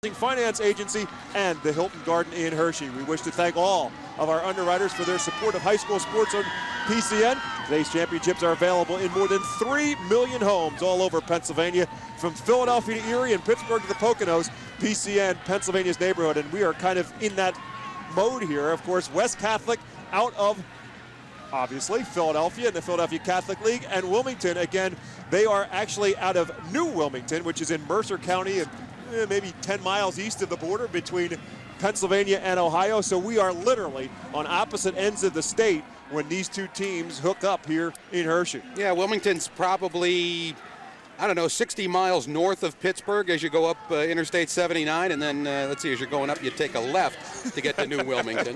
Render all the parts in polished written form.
Finance Agency and the Hilton Garden in Hershey. We wish to thank all of our underwriters for their support of high school sports on PCN. Today's championships are available in more than 3 million homes all over Pennsylvania, from Philadelphia to Erie and Pittsburgh to the Poconos. PCN, Pennsylvania's neighborhood, and we are kind of in that mode here. Of course, West Catholic out of, obviously, Philadelphia and the Philadelphia Catholic League, and Wilmington, again, they are actually out of New Wilmington, which is in Mercer County and maybe 10 miles east of the border between Pennsylvania and Ohio. So we are literally on opposite ends of the state when these two teams hook up here in Hershey. Yeah, Wilmington's probably, I don't know, 60 miles north of Pittsburgh as you go up Interstate 79, and then, let's see, as you're going up, you take a left to get to New Wilmington.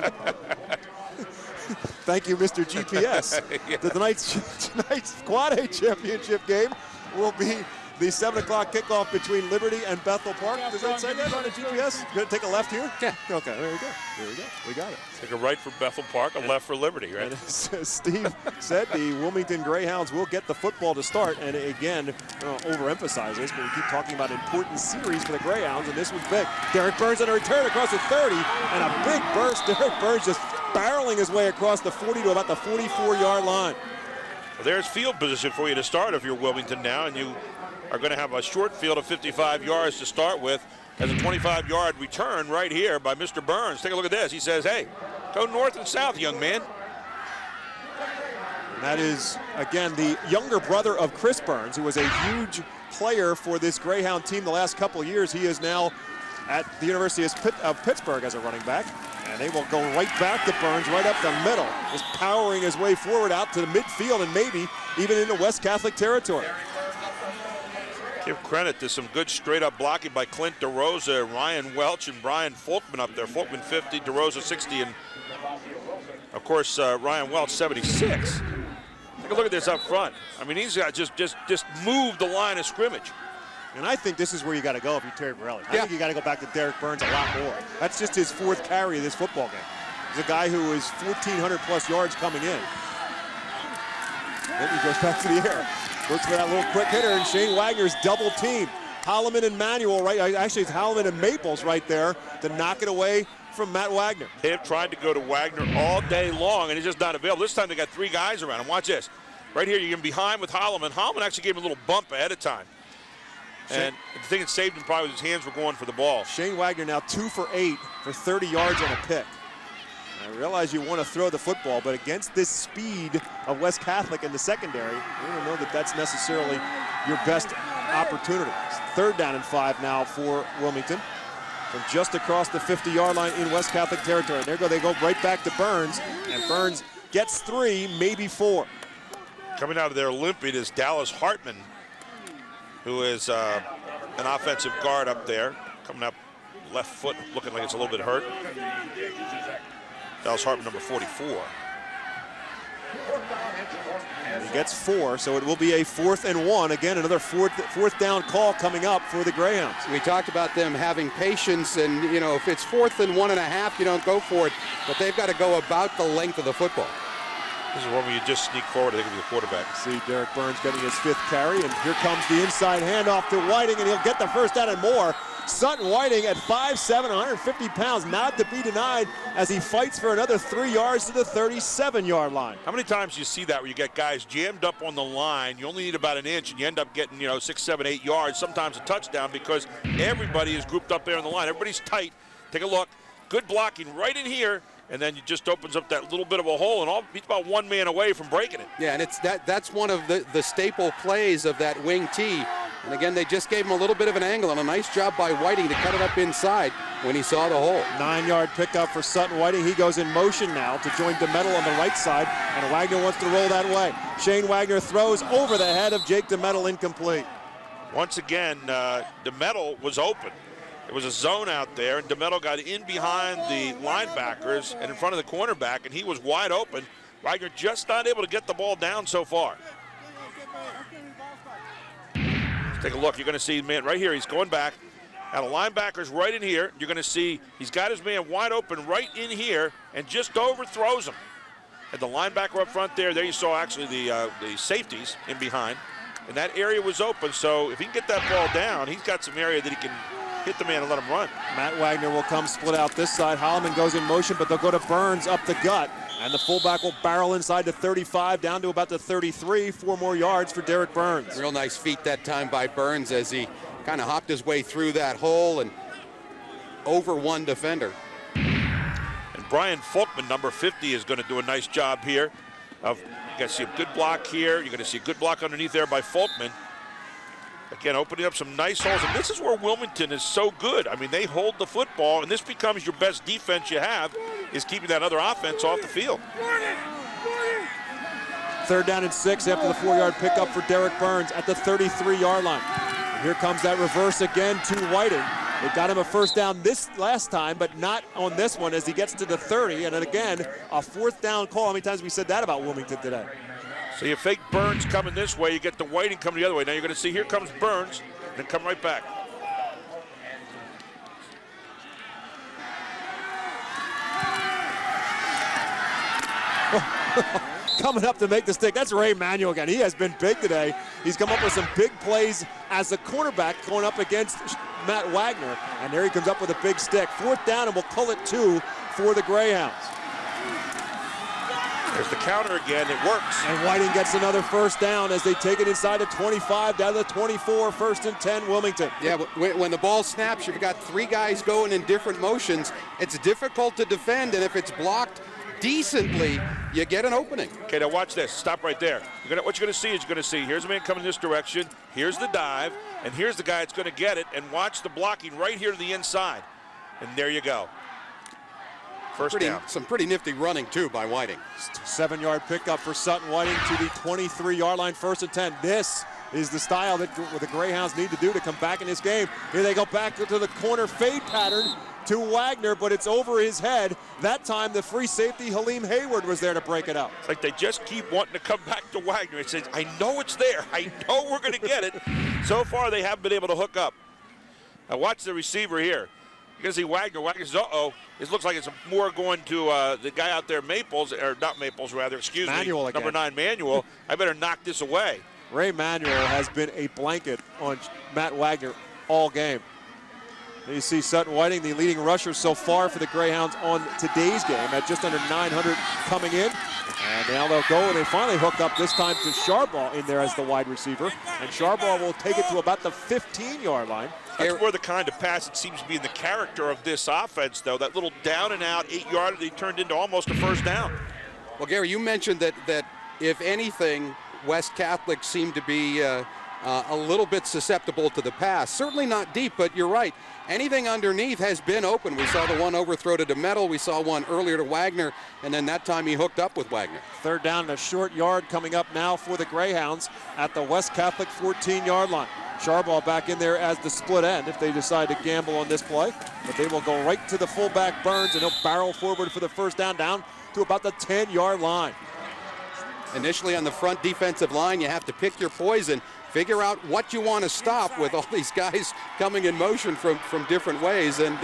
Thank you, Mr. GPS. Yeah. Tonight's Quad A championship game will be the 7 o'clock kickoff between Liberty and Bethel Park. Does that say that on the GPS? Going to take a left here? Yeah. Okay, there we go. There we go. We got it. Take a right for Bethel Park, a left for Liberty, right? And as Steve said, the Wilmington Greyhounds will get the football to start. And again, overemphasize this, but we keep talking about important series for the Greyhounds, and this was big. Derek Burns on a return across the 30, and a big burst. Derek Burns just barreling his way across the 40 to about the 44-yard line. Well, there's field position for you to start if you're Wilmington now, and you are going to have a short field of 55 yards to start with as a 25-yard return right here by Mr. Burns. Take a look at this. He says, hey, go north and south, young man. And that is, again, the younger brother of Chris Burns, who was a huge player for this Greyhound team the last couple of years. He is now at the University of Pittsburgh as a running back. And they will go right back to Burns, right up the middle, just powering his way forward out to the midfield and maybe even into West Catholic territory. Give credit to some good straight-up blocking by Clint DeRosa, Ryan Welch, and Brian Folkman up there. Folkman 50, DeRosa 60, and of course Ryan Welch 76. Take a look at this up front. I mean, he's got just moved the line of scrimmage. And I think this is where you got to go if you're Terry Borelli. I think you got to go back to Derek Burns a lot more. That's just his 4th carry of this football game. He's a guy who is 1,400+ yards coming in. Then he goes back to the air. Looks for that little quick hitter, and Shane Wagner's double team. Holloman and Manuel, right? Actually, it's Holloman and Maples right there to knock it away from Matt Wagner. They have tried to go to Wagner all day long, and he's just not available. This time they got 3 guys around him. Watch this. Right here, you're getting behind with Holloman. Holloman actually gave him a little bump ahead of time. And the thing that saved him probably was his hands were going for the ball. Shane Wagner now 2 for 8 for 30 yards on a pick. I realize you want to throw the football, but against this speed of West Catholic in the secondary, I don't know that that's necessarily your best opportunity. 3rd down and 5 now for Wilmington from just across the 50-yard line in West Catholic territory. There go, they go right back to Burns, and Burns gets 3, maybe 4. Coming out of their Olympiad is Dallas Hartman, who is an offensive guard up there, coming up left foot, looking like it's a little bit hurt. Dallas Hartman, number 44. And he gets 4, so it will be a 4th and 1. Again, another fourth down call coming up for the Greyhounds. We talked about them having patience, and, you know, if it's 4th and 1.5, you don't go for it. But they've got to go about the length of the football. This is one where you just sneak forward, I think, with the quarterback. See Derek Burns getting his 5th carry, and here comes the inside handoff to Whiting, and he'll get the first down and more. Sutton Whiting at 5'7", 150 pounds, not to be denied as he fights for another 3 yards to the 37-yard line. How many times do you see that where you get guys jammed up on the line? You only need about an inch, and you end up getting, 6, 7, 8 yards, sometimes a touchdown, because everybody is grouped up there on the line. Everybody's tight. Take a look. Good blocking right in here. And then it just opens up that little bit of a hole, and he's about 1 man away from breaking it. Yeah, and that's one of the staple plays of that wing T. And again, they just gave him a little bit of an angle, and a nice job by Whiting to cut it up inside when he saw the hole. 9-yard pickup for Sutton Whiting. He goes in motion now to join DeMettle on the right side, and Wagner wants to roll that way. Shane Wagner throws over the head of Jake DeMettle, incomplete. Once again, DeMettle was open. There was a zone out there, and DeMettle got in behind the linebackers and in front of the cornerback, and he was wide open. Wagner just not able to get the ball down so far. Let's take a look. You're going to see, man, right here, he's going back. Now the linebackers right in here. You're going to see he's got his man wide open right in here and just overthrows him. And the linebacker up front there you saw actually the safeties in behind. And that area was open, so if he can get that ball down, he's got some area that he can hit the man and let him run. Matt Wagner will come split out this side. Holloman goes in motion, but they'll go to Burns up the gut. And the fullback will barrel inside to 35, down to about the 33. 4 more yards for Derek Burns. Real nice feat that time by Burns as he kind of hopped his way through that hole and over one defender. And Brian Folkman, number 50, is going to do a nice job here. You're going to see a good block here. You're going to see a good block underneath there by Folkman. Again, opening up some nice holes. And this is where Wilmington is so good. I mean, they hold the football, and this becomes your best defense you have, is keeping that other offense off the field. 3rd down and 6 after the 4-yard pickup for Derek Burns at the 33-yard line. And here comes that reverse again to Whiting. They got him a 1st down this last time, but not on this one as he gets to the 30. And then again, a 4th down call. How many times have we said that about Wilmington today? So you fake Burns coming this way, you get the Whiting coming the other way. Now you're going to see here comes Burns, and then come right back. Coming up to make the stick. That's Ray Manuel again. He has been big today. He's come up with some big plays as a cornerback going up against Matt Wagner. And there he comes up with a big stick. 4th down, and we'll call it 2 for the Greyhounds. There's the counter again. It works. And Whiting gets another 1st down as they take it inside the 25 down to the 24. 1st and 10, Wilmington. Yeah, when the ball snaps, you've got 3 guys going in different motions. It's difficult to defend, and if it's blocked decently, you get an opening. Okay, now watch this. Stop right there. What you're going to see is here's a man coming this direction, here's the dive, and here's the guy that's going to get it, and watch the blocking right here to the inside. And there you go. 1st down. Some pretty nifty running, too, by Whiting. 7-yard pickup for Sutton Whiting to the 23-yard line, 1st and 10. This is the style that the Greyhounds need to do to come back in this game. Here they go back to the corner fade pattern to Wagner, but it's over his head. That time the free safety, Halim Hayward, was there to break it up. It's like they just keep wanting to come back to Wagner. It says, I know it's there. I know we're going to get it. So far, they haven't been able to hook up. Now watch the receiver here. You're going to see Wagner. Wagner says, uh-oh. This looks like it's more going to the guy out there, Maples, or not Maples, rather, excuse Manuel me, again. number 9, Manuel. I better knock this away. Ray Manuel has been a blanket on Matt Wagner all game. And you see Sutton Whiting, the leading rusher so far for the Greyhounds on today's game at just under 900 coming in. And now they'll go, and they finally hook up this time to Sharbaugh in there as the wide receiver. And Sharbaugh will take it to about the 15-yard line. That's more the kind of pass that seems to be in the character of this offense, though. That little down and out 8-yarder, they turned into almost a 1st down. Well, Gary, you mentioned that if anything, West Catholic seemed to be a little bit susceptible to the pass. Certainly not deep, but you're right. Anything underneath has been open. We saw the one overthrow to DeMetal. We saw one earlier to Wagner, and then that time he hooked up with Wagner. 3rd down and a short yard coming up now for the Greyhounds at the West Catholic 14-yard line. Sharbaugh back in there as the split end if they decide to gamble on this play. But they will go right to the fullback Burns, and he'll barrel forward for the 1st down to about the 10-yard line. Initially on the front defensive line, you have to pick your poison. Figure out what you want to stop with all these guys coming in motion from different ways. And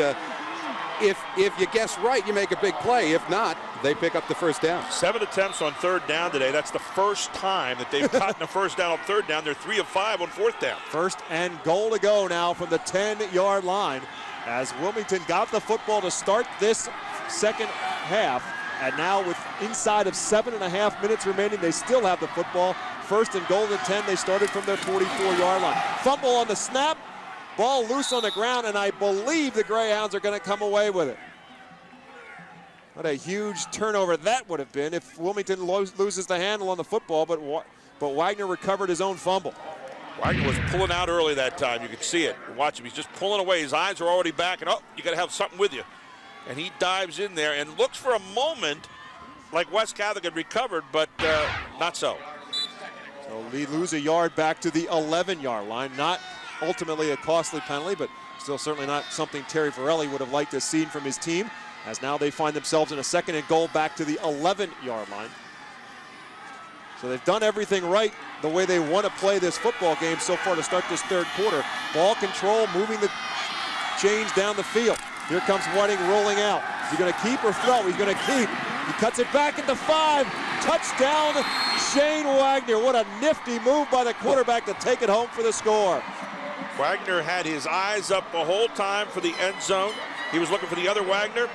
if you guess right, you make a big play. If not, they pick up the 1st down. 7 attempts on 3rd down today. That's the first time that they've gotten a 1st down on 3rd down. They're 3 of 5 on 4th down. 1st and goal to go now from the 10-yard line as Wilmington got the football to start this 2nd half. And now with inside of 7.5 minutes remaining, they still have the football. 1st and goal to 10. They started from their 44-yard line. Fumble on the snap. Ball loose on the ground, and I believe the Greyhounds are going to come away with it. What a huge turnover that would have been if Wilmington loses the handle on the football, but Wagner recovered his own fumble. Wagner was pulling out early that time. You could see it. Watch him. He's just pulling away. His eyes are already back, and oh, you got to have something with you. And he dives in there and looks for a moment like West Catholic had recovered, but not so. So they lose a yard back to the 11-yard line. Not ultimately a costly penalty, but still certainly not something Terry Varelli would have liked to see from his team, as now they find themselves in a 2nd and goal back to the 11-yard line. So they've done everything right the way they want to play this football game so far to start this 3rd quarter. Ball control, moving the chains down the field. Here comes Whiting rolling out. Is he going to keep or throw? He's going to keep. He cuts it back at the 5. Touchdown, Shane Wagner. What a nifty move by the quarterback to take it home for the score. Wagner had his eyes up the whole time for the end zone. He was looking for the other Wagner.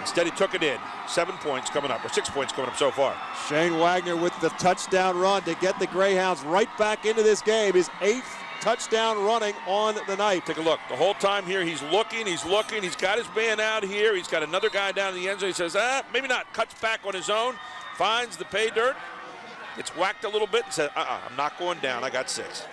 Instead, he took it in. 7 points coming up, or 6 points coming up so far. Shane Wagner with the touchdown run to get the Greyhounds right back into this game. His 8th touchdown running on the night. Take a look. The whole time here, he's looking. He's got his man out here. He's got another guy down in the end zone. He says, maybe not. Cuts back on his own. Finds the pay dirt. Gets whacked a little bit and says, I'm not going down. I got 6.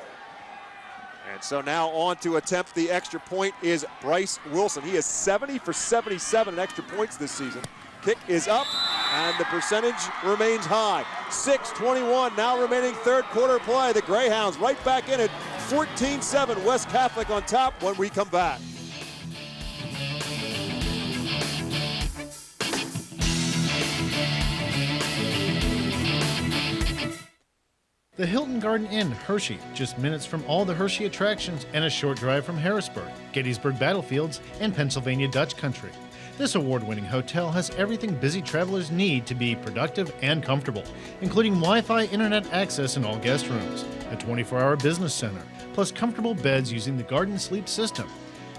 And so now on to attempt the extra point is Bryce Wilson. He is 70 for 77 in extra points this season. Kick is up, and the percentage remains high. 6:21 now remaining third quarter play. The Greyhounds right back in it. 14-7 West Catholic on top when we come back. The Hilton Garden Inn, Hershey, just minutes from all the Hershey attractions and a short drive from Harrisburg, Gettysburg Battlefields, and Pennsylvania Dutch Country. This award-winning hotel has everything busy travelers need to be productive and comfortable, including Wi-Fi internet access in all guest rooms, a 24-hour business center, plus comfortable beds using the Garden Sleep system.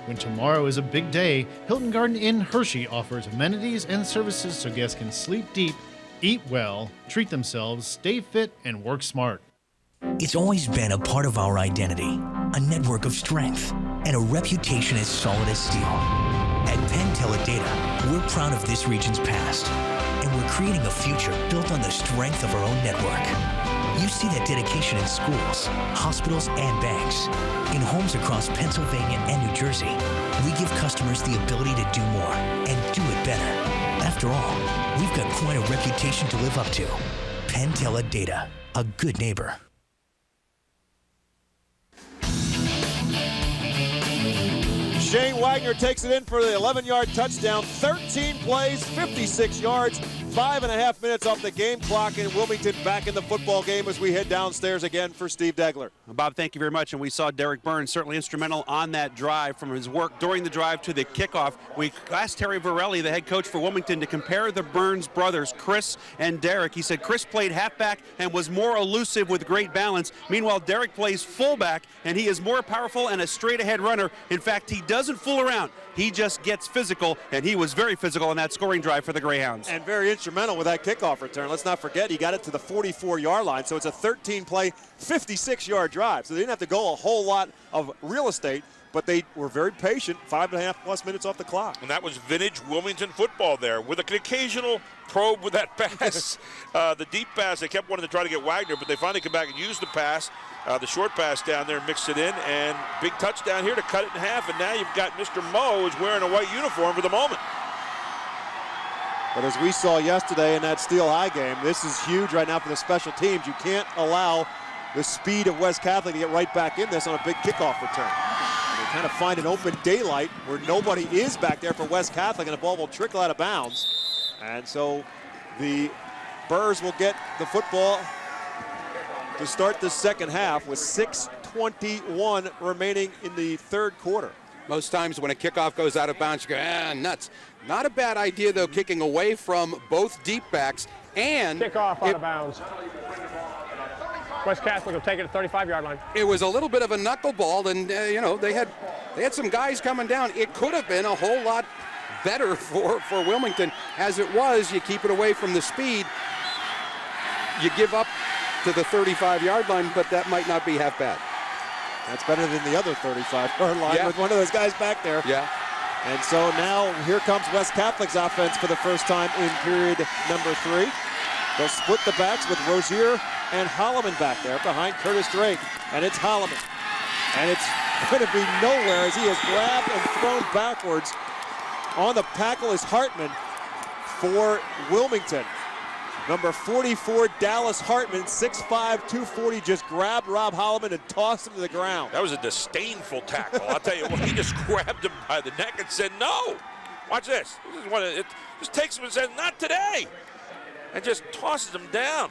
When tomorrow is a big day, Hilton Garden Inn, Hershey offers amenities and services so guests can sleep deep, eat well, treat themselves, stay fit, and work smart. It's always been a part of our identity, a network of strength, and a reputation as solid as steel. At Penn Teledata, we're proud of this region's past, and we're creating a future built on the strength of our own network. You see that dedication in schools, hospitals, and banks. In homes across Pennsylvania and New Jersey, we give customers the ability to do more and do it better. After all, we've got quite a reputation to live up to. Penn Teledata, a good neighbor. Shane Wagner takes it in for the 11-yard touchdown. 13 plays, 56 yards, 5.5 minutes off the game clock, and Wilmington back in the football game as we head downstairs again for Steve Degler. Bob, thank you very much. And we saw Derek Burns certainly instrumental on that drive, from his work during the drive to the kickoff. We asked Terry Varelli, the head coach for Wilmington, to compare the Burns brothers, Chris and Derek. He said Chris played halfback and was more elusive with great balance. Meanwhile, Derek plays fullback, and he is more powerful and a straight-ahead runner. In fact, he doesn't fool around. He just gets physical, and he was very physical on that scoring drive for the Greyhounds. And very instrumental with that kickoff return. Let's not forget, he got it to the 44-yard line, so it's a 13-play, 56-yard drive. So they didn't have to go a whole lot of real estate, but they were very patient, 5.5+ minutes off the clock. And that was vintage Wilmington football there, with an occasional probe with that pass. The deep pass, they kept wanting to try to get Wagner, but they finally come back and use the pass. The short pass down there, mixed it in, and big touchdown here to cut it in half. And now you've got Mr. Moe is wearing a white uniform for the moment. But as we saw yesterday in that Steel High game, this is huge right now for the special teams. You can't allow the speed of West Catholic to get right back in this on a big kickoff return. They kind of find an open daylight where nobody is back there for West Catholic, and the ball will trickle out of bounds. And so the Burrs will get the football to start the second half with 6:21 remaining in the third quarter. Most times when a kickoff goes out of bounds, you go, nuts. Not a bad idea, though, kicking away from boff deep backs. And kickoff out of bounds. West Catholic will take it at the 35-yard line. It was a little bit of a knuckleball, and you know, they had some guys coming down. It could have been a whole lot better for Wilmington. As it was, you keep it away from the speed. You give up to the 35-yard line, but that might not be half bad. That's better than the other 35-yard line with one of those guys back there. Yeah. And so now here comes West Catholic's offense for the first time in period number 3. They'll split the backs with Rozier and Holloman back there behind Curtis Drake. And it's Holloman. And it's going to be nowhere as he is grabbed and thrown backwards. On the tackle is Hartman for Wilmington. Number 44, Dallas Hartman, 6'5", 240, just grabbed Rob Holloman and tossed him to the ground. That was a disdainful tackle. I'll tell you what, he just grabbed him by the neck and said, no. Watch this. It just takes him and says, not today. And just tosses him down.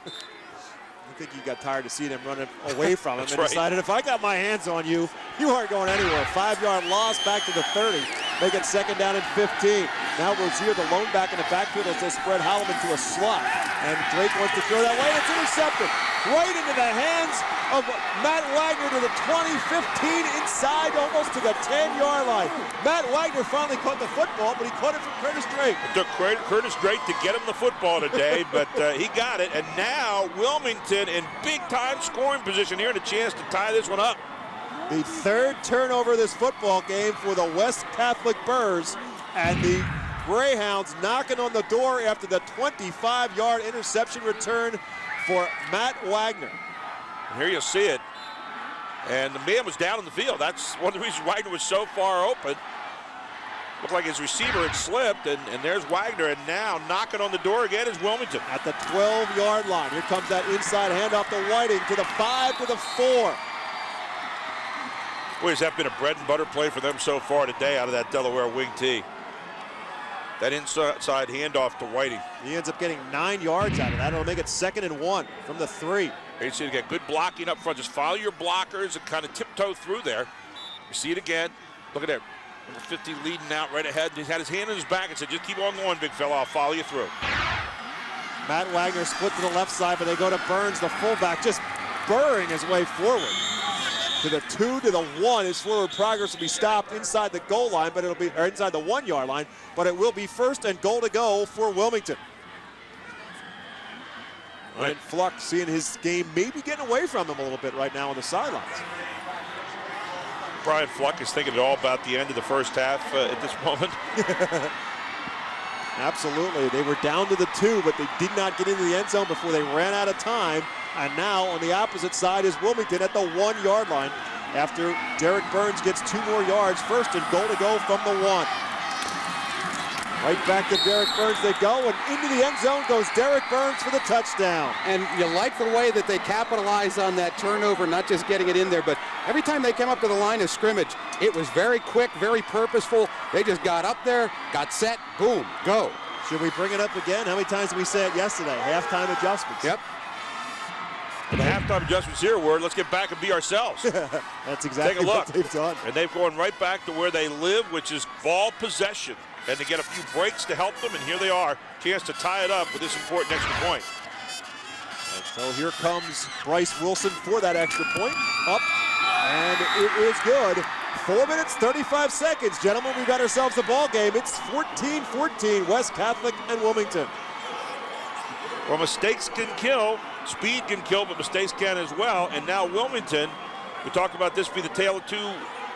I think he got tired of seeing him running away from him and right. decided, if I got my hands on you, you aren't going anywhere. 5-yard loss back to the 30. make it second down and 15. Now Rozier, the lone back in the backfield, as they spread Holloman to a slot. And Drake wants to throw that way. It's intercepted right into the hands of Matt Wagner to the 20-15 inside almost to the 10-yard line. Matt Wagner finally caught the football, but he caught it from Curtis Drake. It took Curtis Drake to get him the football today, but he got it. And now Wilmington in big-time scoring position here and a chance to tie this one up. The third turnover of this football game for the West Catholic Burrs, and the Greyhounds knocking on the door after the 25-yard interception return for Matt Wagner. And here you'll see it. And the man was down in the field. That's one of the reasons Wagner was so far open. Looked like his receiver had slipped, and there's Wagner, and now knocking on the door again is Wilmington. At the 12-yard line, here comes that inside handoff to Whiting to the 5 to the 4. Boy, has that been a bread and butter play for them so far today out of that Delaware wing tee. That inside handoff to Whiting. He ends up getting 9 yards out of that. It'll make it 2nd and 1 from the 3. You see to get good blocking up front. Just follow your blockers and kind of tiptoe through there. You see it again. Look at that. Number 50 leading out right ahead. He had his hand in his back and said, just keep on going, big fella. I'll follow you through. Matt Wagner split to the left side, but they go to Burns, the fullback, just burrowing his way forward. To the 2 to the 1. His forward progress will be stopped inside the goal line, but it'll be or inside the 1-yard line, but it will be 1st and goal to go for Wilmington. Ryan Fluck seeing his game maybe getting away from him a little bit right now on the sidelines. Brian Fluck is thinking all about the end of the first half at this moment. Absolutely. They were down to the 2, but they did not get into the end zone before they ran out of time. And now on the opposite side is Wilmington at the 1-yard line after Derek Burns gets 2 more yards. 1st and goal to go from the 1. Right back to Derek Burns they go, and into the end zone goes Derek Burns for the touchdown. And you like the way that they capitalize on that turnover, not just getting it in there, but every time they came up to the line of scrimmage, it was very quick, very purposeful. They just got up there, got set, boom, go. Should we bring it up again? How many times did we say it yesterday? Halftime adjustments. Yep. The halftime adjustments here were, let's get back and be ourselves. That's exactly Take a look. what they've done. And they've gone right back to where they live, which is ball possession. And to get a few breaks to help them, and here they are. Chance to tie it up with this important extra point. And so here comes Bryce Wilson for that extra point. Up, and it is good. 4 minutes, 35 seconds. Gentlemen, we've got ourselves a ball game. It's 14-14, West Catholic and Wilmington. Well, mistakes can kill. Speed can kill, but mistakes can as well. And now Wilmington, we talked about this being the tale of 2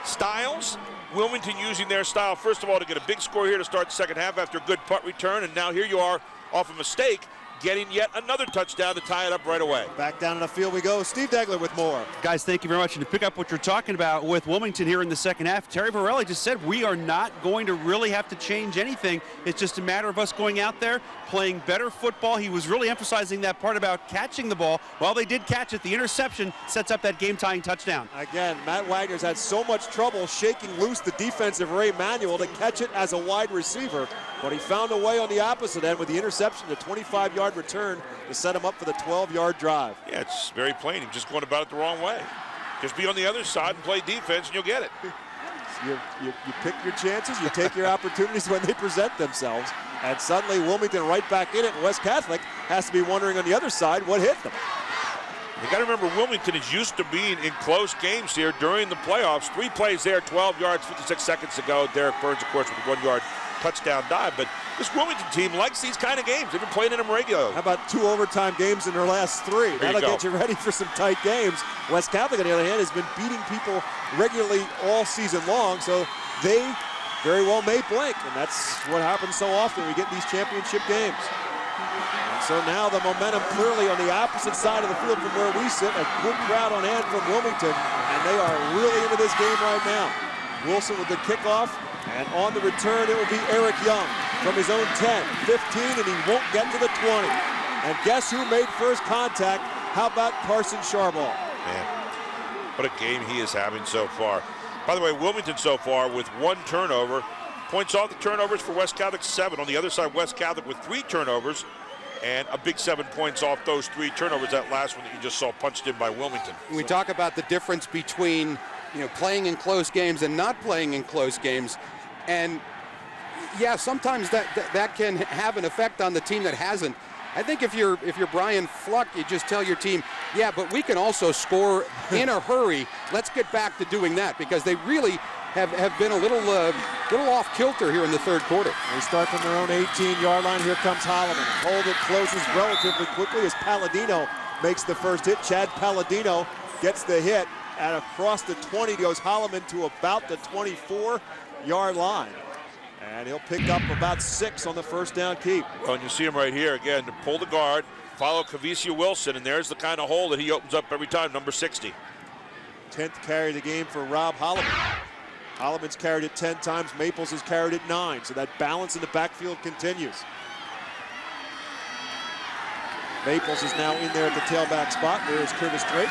styles. Wilmington using their style, first of all, to get a big score here to start the second half after a good punt return. And now here you are off a mistake, getting yet another touchdown to tie it up right away. Back down in the field we go. Steve Degler with more. Guys, thank you very much. And to pick up what you're talking about with Wilmington here in the second half, Terry Varelli just said we are not going to really have to change anything. It's just a matter of us going out there, playing better football. He was really emphasizing that part about catching the ball. Well, they did catch it. The interception sets up that game-tying touchdown. Again, Matt Wagner's had so much trouble shaking loose the defensive Ray Manuel to catch it as a wide receiver, but he found a way on the opposite end with the interception, the 25-yard return to set him up for the 12-yard drive. Yeah, it's very plain. He's just going about it the wrong way. Just be on the other side and play defense, and you'll get it. You pick your chances, you take your opportunities when they present themselves, and suddenly Wilmington right back in it, and West Catholic has to be wondering on the other side what hit them. You got to remember, Wilmington is used to being in close games here during the playoffs. 3 plays there, 12 yards, 56 seconds ago. Derek Burns, of course, with a 1-yard touchdown dive. But this Wilmington team likes these kind of games. They've been playing in them regularly. How about 2 overtime games in their last 3? That'll get you ready for some tight games. West Catholic, on the other hand, has been beating people regularly all season long, so they very well may blink, and that's what happens so often when we get these championship games. And so now the momentum clearly on the opposite side of the field from where we sit. A good crowd on hand from Wilmington, and they are really into this game right now. Wilson with the kickoff, and on the return it will be Eric Young from his own 10, 15, and he won't get to the 20. And guess who made first contact? How about Carson Charbonneau? Man, what a game he is having so far. By the way, Wilmington so far with 1 turnover. Points off the turnovers for West Catholic, 7. On the other side, West Catholic with 3 turnovers and a big 7 points off those 3 turnovers. That last one that you just saw punched in by Wilmington. We talk about the difference between playing in close games and not playing in close games. And yeah, sometimes that can have an effect on the team that hasn't. I think if you're Brian Fluck, you just tell your team, yeah, but we can also score in a hurry. Let's get back to doing that, because they really have been a little off kilter here in the third quarter. They start from their own 18-yard line. Here comes Holloman. Hold it closes relatively quickly as Palladino makes the first hit. Chad Palladino gets the hit, and across the 20 goes Holloman to about the 24-yard line. And he'll pick up about 6 on the first down keep. Well, and you see him right here again to pull the guard, follow Kavisia Wilson, and there's the kind of hole that he opens up every time, number 60. 10th carry of the game for Rob Holloman. Holloman's carried it 10 times, Maples has carried it 9, so that balance in the backfield continues. Maples is now in there at the tailback spot. There is Curtis Drake.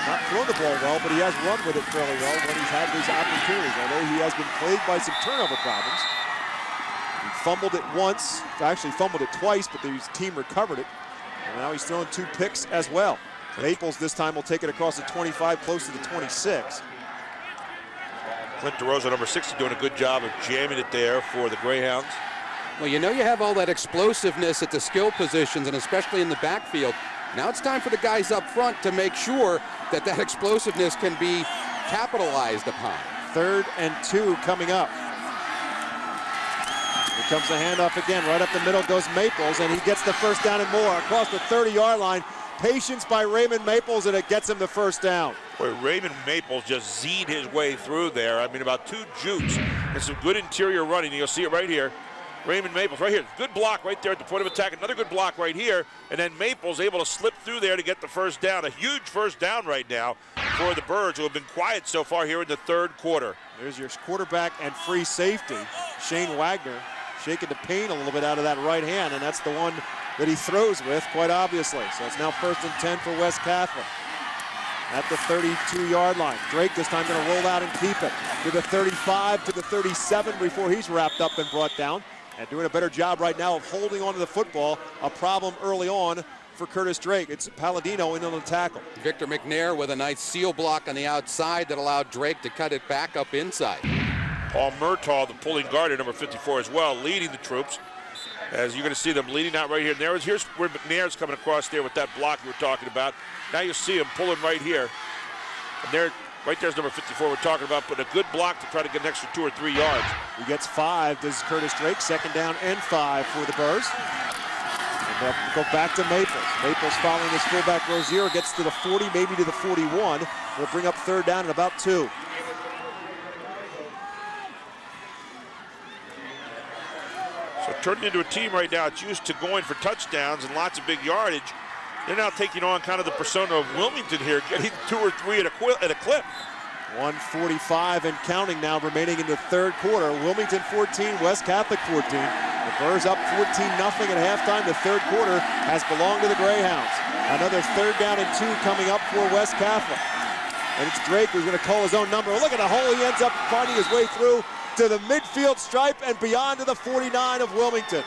Not thrown the ball well, but he has run with it fairly well when he's had these opportunities, although he has been plagued by some turnover problems. He fumbled it once, actually fumbled it twice, but his team recovered it. And now he's throwing 2 picks as well. Maples this time will take it across the 25, close to the 26. Clint DeRosa, number 60, doing a good job of jamming it there for the Greyhounds. Well, you know you have all that explosiveness at the skill positions, and especially in the backfield. Now it's time for the guys up front to make sure that that explosiveness can be capitalized upon. 3rd and 2 coming up. Here comes the handoff again. Right up the middle goes Maples, and he gets the first down and more. Across the 30-yard line. Patience by Raymond Maples, and it gets him the first down. Boy, Raymond Maples just Z'd his way through there. I mean, about 2 jukes and some good interior running. You'll see it right here. Raymond Maples right here. Good block right there at the point of attack. Another good block right here. And then Maples able to slip through there to get the first down. A huge first down right now for the Birds, who have been quiet so far here in the third quarter. There's your quarterback and free safety, Shane Wagner, shaking the pain a little bit out of that right hand, and that's the one that he throws with, quite obviously. So it's now 1st and 10 for West Catholic. At the 32-yard line. Drake this time going to roll out and keep it to the 35, to the 37 before he's wrapped up and brought down. And doing a better job right now of holding on to the football. A problem early on for Curtis Drake. It's Palladino in on the tackle. Victor McNair with a nice seal block on the outside that allowed Drake to cut it back up inside. Paul Murtaugh, the pulling guard at number 54 as well, leading the troops. As you're going to see them leading out right here. And here's where McNair's coming across there with that block you were talking about. Now you see him pulling right here. And there, right there's number 54 we're talking about, putting a good block to try to get an extra 2 or 3 yards. He gets 5, does Curtis Drake. 2nd down and 5 for the Birds. And they'll go back to Maples. Maples following his fullback Rozier, gets to the 40, maybe to the 41. They'll bring up 3rd down and about 2. So turning into a team right now, it's used to going for touchdowns and lots of big yardage. They're now taking on kind of the persona of Wilmington here, getting 2 or 3 at a clip. 1:45 and counting now remaining in the third quarter. Wilmington 14, West Catholic 14. The Birds up 14-0 at halftime. The third quarter has belonged to the Greyhounds. Another 3rd down and 2 coming up for West Catholic. And it's Drake who's going to call his own number. Look at the hole he ends up finding his way through to the midfield stripe and beyond to the 49 of Wilmington.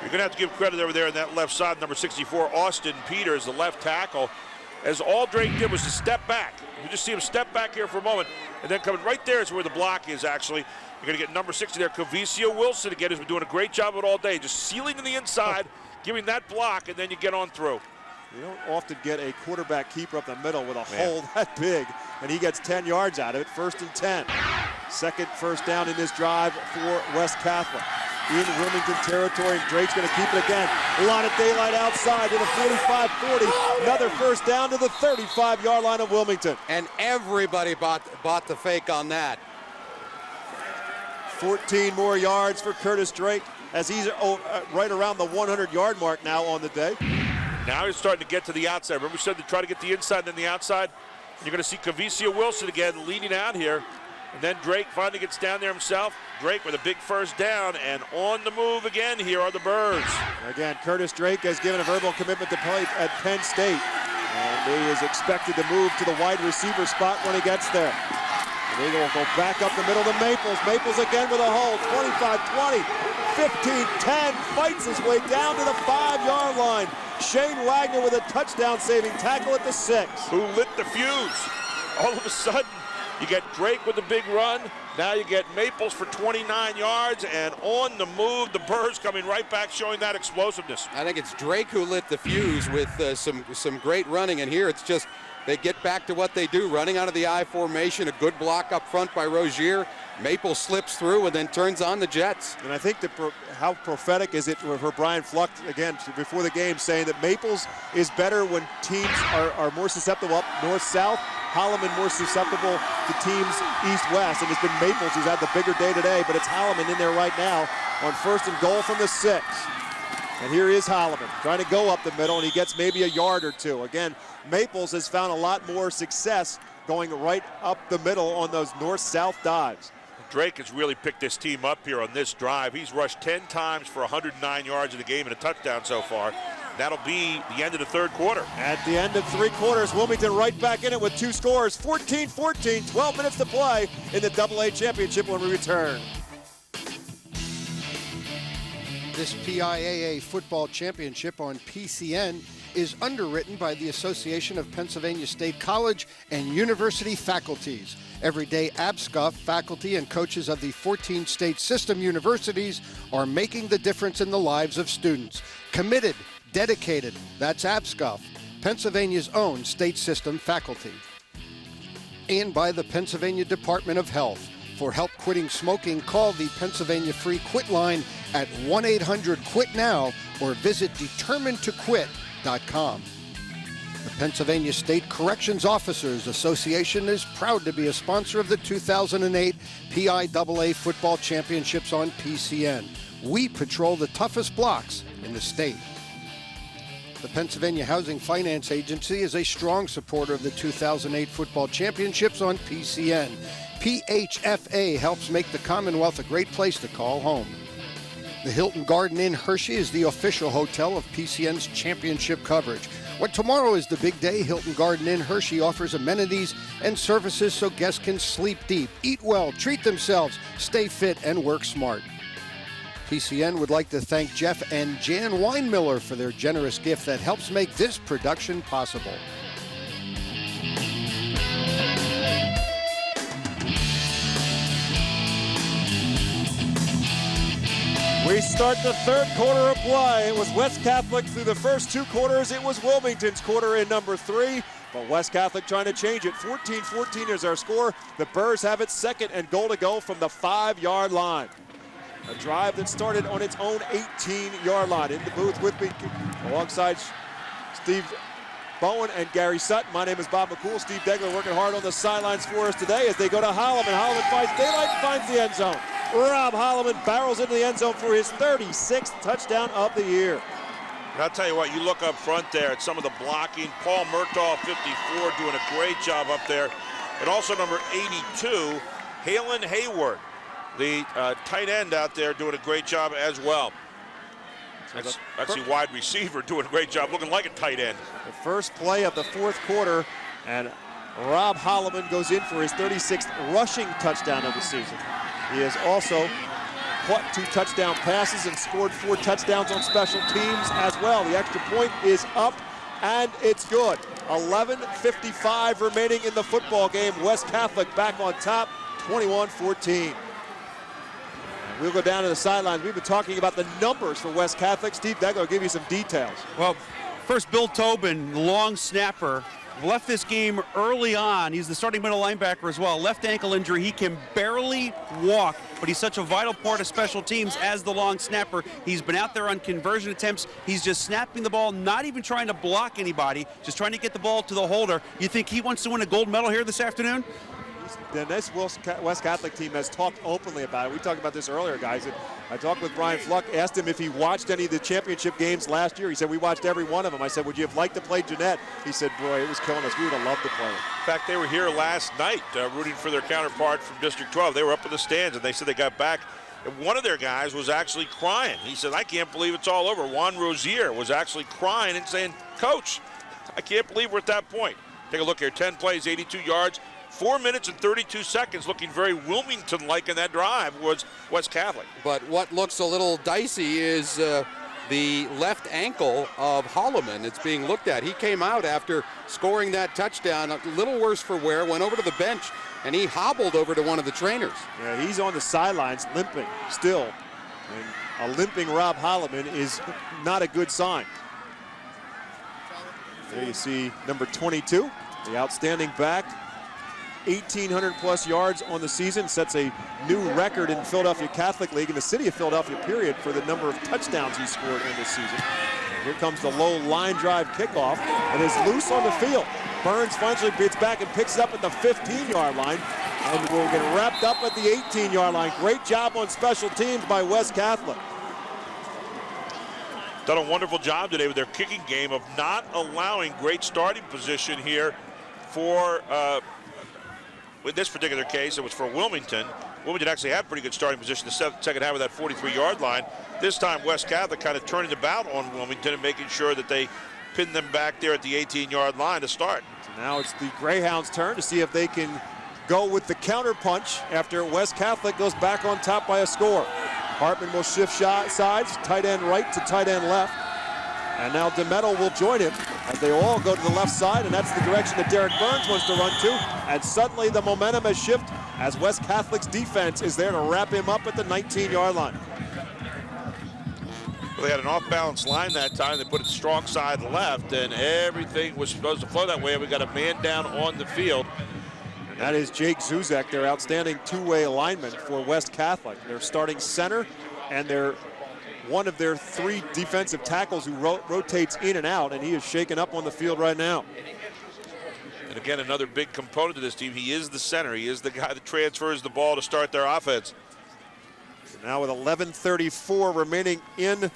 You're going to have to give credit over there on that left side, number 64, Austin Peters, the left tackle, as all Drake did was to step back. You just see him step back here for a moment, and then coming right there is where the block is, actually. You're going to get number 60 there, Kavisia Wilson, again, who's been doing a great job of it all day, just sealing to the inside, giving that block, and then you get on through. You don't often get a quarterback keeper up the middle with a hole that big, and he gets 10 yards out of it. 1st and 10. 2nd first down in this drive for West Catholic. In Wilmington territory, and Drake's going to keep it again. A lot of daylight outside to the 45-40. Another first down to the 35-yard line of Wilmington. And everybody bought the fake on that. 14 more yards for Curtis Drake as he's right around the 100-yard mark now on the day. Now he's starting to get to the outside. Remember we said to try to get the inside and then the outside? You're going to see Kavisia Wilson again leading out here. And then Drake finally gets down there himself. Drake with a big first down, and on the move again here are the Birds. Again, Curtis Drake has given a verbal commitment to play at Penn State. And he is expected to move to the wide receiver spot when he gets there. And they will go back up the middle to Maples. Maples again with a hold. 25-20, 15-10, fights his way down to the 5-yard line. Shane Wagner with a touchdown-saving tackle at the 6. Who lit the fuse? All of a sudden, you get Drake with a big run, Now you get Maples for 29 yards, and on the move, the Birds coming right back, showing that explosiveness. I think it's Drake who lit the fuse with some great running, and here it's just they get back to what they do, running out of the I formation, a good block up front by Rozier. Maple slips through and then turns on the Jets. And I think that how prophetic is it for Brian Fluck, again, before the game, saying that Maples is better when teams are more susceptible up north-south, Holloman more susceptible to teams east-west, and it's been Maples who's had the bigger day today, but it's Holloman in there right now on 1st and goal from the 6. And here is Holloman trying to go up the middle, and he gets maybe a yard or two. Again, Maples has found a lot more success going right up the middle on those north-south dives. Drake has really picked this team up here on this drive. He's rushed 10 times for 109 yards in the game and a touchdown so far. That'll be the end of the 3rd quarter. At the end of 3 quarters, Wilmington right back in it with 2 scores, 14-14, 12 minutes to play in the AA championship when we return. This PIAA football championship on PCN is underwritten by the Association of Pennsylvania State College and University Faculties. Everyday ABSCOF faculty and coaches of the 14 state system universities are making the difference in the lives of students. Committed, dedicated, that's ABSCOF, Pennsylvania's own state system faculty. And by the Pennsylvania Department of Health. For help quitting smoking, call the Pennsylvania Free Quit line at 1-800-QUIT-NOW or visit determinedtoquit.com. The Pennsylvania State Corrections Officers Association is proud to be a sponsor of the 2008 PIAA Football Championships on PCN. We patrol the toughest blocks in the state. The Pennsylvania Housing Finance Agency is a strong supporter of the 2008 Football Championships on PCN. PHFA helps make the Commonwealth a great place to call home. The Hilton Garden Inn Hershey is the official hotel of PCN's championship coverage. When tomorrow is the big day, Hilton Garden Inn Hershey offers amenities and services so guests can sleep deep, eat well, treat themselves, stay fit, and work smart. PCN would like to thank Jeff and Jan Weinmiller for their generous gift that helps make this production possible. We start the 3rd quarter of play. It was West Catholic through the first 2 quarters. It was Wilmington's quarter in number 3, but West Catholic trying to change it. 14-14 is our score. The Birds have it 2nd and goal to go from the 5-yard line. A drive that started on its own 18-yard line. In the booth with me alongside Steve Bowen and Gary Sutton. My name is Bob McCool. Steve Degler working hard on the sidelines for us today as they go to Holloman. Holloman finds daylight and finds the end zone. Rob Holloman barrels into the end zone for his 36th touchdown of the year. And I'll tell you what, you look up front there at some of the blocking. Paul Murtaugh, 54, doing a great job up there. And also number 82, Halen Hayward, the tight end out there, doing a great job as well. That's actually wide receiver doing a great job, looking like a tight end. The first play of the 4th quarter, and Rob Holloman goes in for his 36th rushing touchdown of the season. He has also caught 2 touchdown passes and scored 4 touchdowns on special teams as well. The extra point is up, and it's good. 11:55 remaining in the football game. West Catholic back on top, 21-14. We'll go down to the sidelines. We've been talking about the numbers for West Catholic. Steve Degler will give you some details. Well, first Bill Tobin, the long snapper, left this game early on. He's the starting middle linebacker as well. Left ankle injury. He can barely walk, but he's such a vital part of special teams as the long snapper. He's been out there on conversion attempts. He's just snapping the ball, not even trying to block anybody, just trying to get the ball to the holder. You think he wants to win a gold medal here this afternoon? This West Catholic team has talked openly about it. We talked about this earlier, guys. I talked with Brian Fluck, asked him if he watched any of the championship games last year. He said, we watched every one of them. I said, would you have liked to play Jeanette? He said, boy, it was killing us. We would have loved to play it. In fact, they were here last night rooting for their counterpart from District 12. They were up in the stands, and they said they got back. And one of their guys was actually crying. He said, I can't believe it's all over. Juan Rozier was actually crying and saying, Coach, I can't believe we're at that point. Take a look here, 10 plays, 82 yards. 4 minutes and 32 seconds, looking very Wilmington-like in that drive was West Catholic. But what looks a little dicey is the left ankle of Holloman. It's being looked at. He came out after scoring that touchdown, a little worse for wear, went over to the bench and he hobbled over to one of the trainers. Yeah, he's on the sidelines limping still. And a limping Rob Holloman is not a good sign. There you see number 22, the outstanding back. 1,800 plus yards on the season, sets a new record in Philadelphia Catholic League in the city of Philadelphia period for the number of touchdowns he scored in this season. And here comes the low line drive kickoff, and is loose on the field. Burns finally gets back and picks it up at the 15-yard line, and will get wrapped up at the 18-yard line. Great job on special teams by West Catholic. Done a wonderful job today with their kicking game of not allowing great starting position here for, in this particular case, it was for Wilmington. Wilmington actually had pretty good starting position the second half of that 43-yard line. This time West Catholic kind of turning about on Wilmington and making sure that they pin them back there at the 18-yard line to start. So now it's the Greyhounds' turn to see if they can go with the counter punch after West Catholic goes back on top by a score. Hartman will shift sides, tight end right to tight end left. And now DeMetto will join him as they all go to the left side, and that's the direction that Derek Burns wants to run to. And suddenly the momentum has shifted as West Catholic's defense is there to wrap him up at the 19-yard line. Well, they had an off-balance line that time. They put it strong side left, and everything was supposed to flow that way. We got a man down on the field. And that is Jake Zuzek, their outstanding two-way lineman for West Catholic. They're starting center, and they're one of their three defensive tackles who rotates in and out, and he is shaken up on the field right now. And again, another big component to this team. He is the center. He is the guy that transfers the ball to start their offense. So now with 11:34 remaining in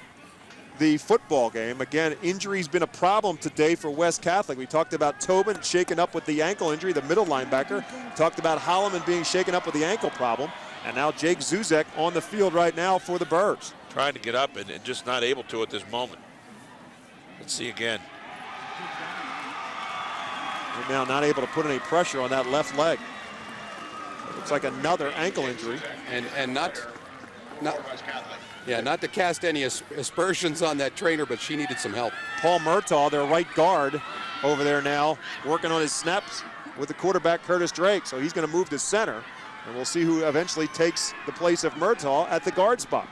the football game. Again, injury's been a problem today for West Catholic. We talked about Tobin shaken up with the ankle injury, the middle linebacker. Talked about Holloman being shaken up with the ankle problem. And now Jake Zuzek on the field right now for the Birds. Trying to get up and just not able to at this moment. Let's see again. Right now not able to put any pressure on that left leg. Looks like another ankle injury. And not to cast any aspersions on that trainer, but she needed some help. Paul Murtaugh, their right guard, over there now, working on his snaps with the quarterback Curtis Drake. So he's going to move to center, and we'll see who eventually takes the place of Murtaugh at the guard spot.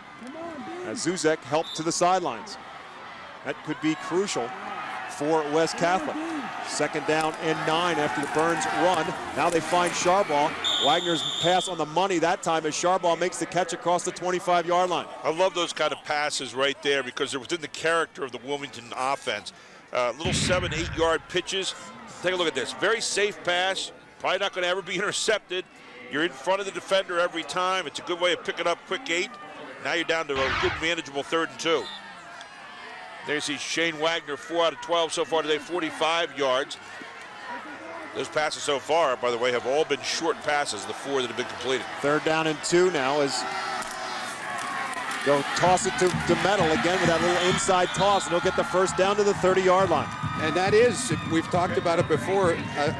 As Zuzek helped to the sidelines. That could be crucial for West Catholic. 2nd down and 9 after the Burns run. Now they find Sharbaugh. Wagner's pass on the money that time as Sharbaugh makes the catch across the 25-yard line. I love those kind of passes right there because they're within the character of the Wilmington offense. Little 7-8 yard pitches. Take a look at this. Very safe pass. Probably not going to ever be intercepted. You're in front of the defender every time. It's a good way of picking up quick 8. Now you're down to a good manageable 3rd and 2. There you see Shane Wagner, 4 out of 12 so far today, 45 yards. Those passes so far, by the way, have all been short passes, the 4 that have been completed. 3rd down and 2 now as they'll toss it to DeMetto again with that little inside toss, and he'll get the 1st down to the 30-yard line. And that is, we've talked about it before,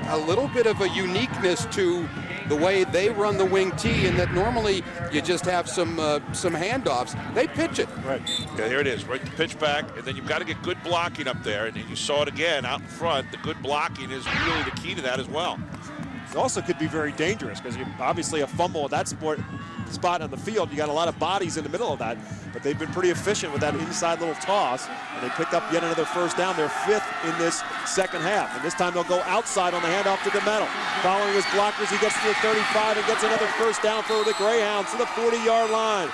a little bit of a uniqueness to the way they run the wing T, in that normally you just have some handoffs. They pitch it. Right. Yeah, here it is, right, the pitch back, and then you've got to get good blocking up there, and you saw it again out in front. The good blocking is really the key to that as well. It also could be very dangerous because you obviously a fumble at that spot on the field. You got a lot of bodies in the middle of that, but they've been pretty efficient with that inside little toss, and they picked up yet another 1st down, their 5th in this 2nd half. And this time they'll go outside on the handoff to DeMetto. Following his blockers, he gets to the 35 and gets another 1st down for the Greyhounds to the 40-yard line.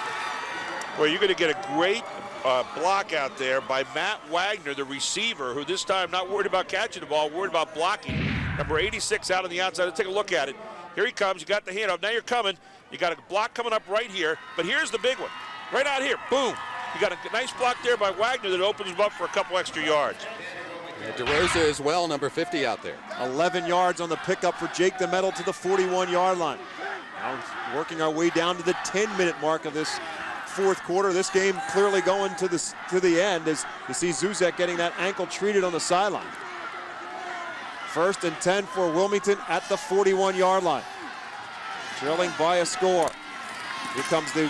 Well, you're going to get a great block out there by Matt Wagner, the receiver, who this time not worried about catching the ball, worried about blocking. Number 86 out on the outside. Let's take a look at it. Here he comes. You got the handoff. Now you're coming. You got a block coming up right here. But here's the big one. Right out here. Boom. You got a nice block there by Wagner that opens him up for a couple extra yards. Yeah, DeRosa as well, number 50 out there. 11 yards on the pickup for Jake DeMetto to the 41-yard line. Now working our way down to the 10-minute mark of this 4th quarter. This game clearly going to the end as you see Zuzek getting that ankle treated on the sideline. 1st and 10 for Wilmington at the 41-yard line. Trailing by a score. Here comes the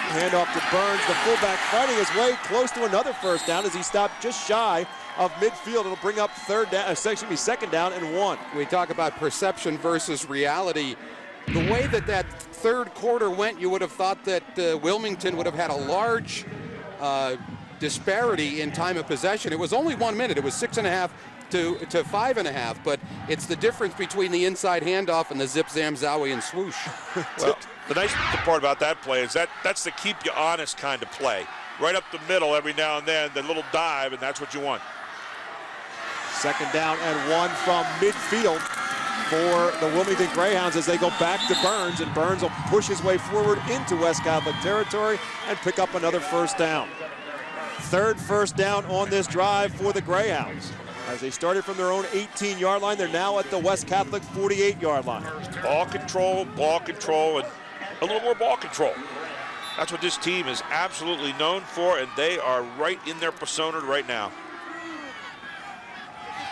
handoff to Burns, the fullback fighting his way close to another 1st down as he stopped just shy of midfield. It'll bring up 2nd down and 1. We talk about perception versus reality. the way that third quarter went, you would have thought that Wilmington would have had a large disparity in time of possession. It was only 1 minute. It was 6.5 to 5.5, but it's the difference between the inside handoff and the zip, zam, zowie, and swoosh. Well, the nice part about that play is that's the keep you honest kind of play. Right up the middle every now and then, the little dive, and that's what you want. Second down and 1 from midfield for the Wilmington Greyhounds as they go back to Burns, and Burns will push his way forward into West Catholic territory and pick up another first down. Third first down on this drive for the Greyhounds. As they started from their own 18-yard line, they're now at the West Catholic 48-yard line. Ball control, and a little more ball control. That's what this team is absolutely known for, and they are right in their persona right now.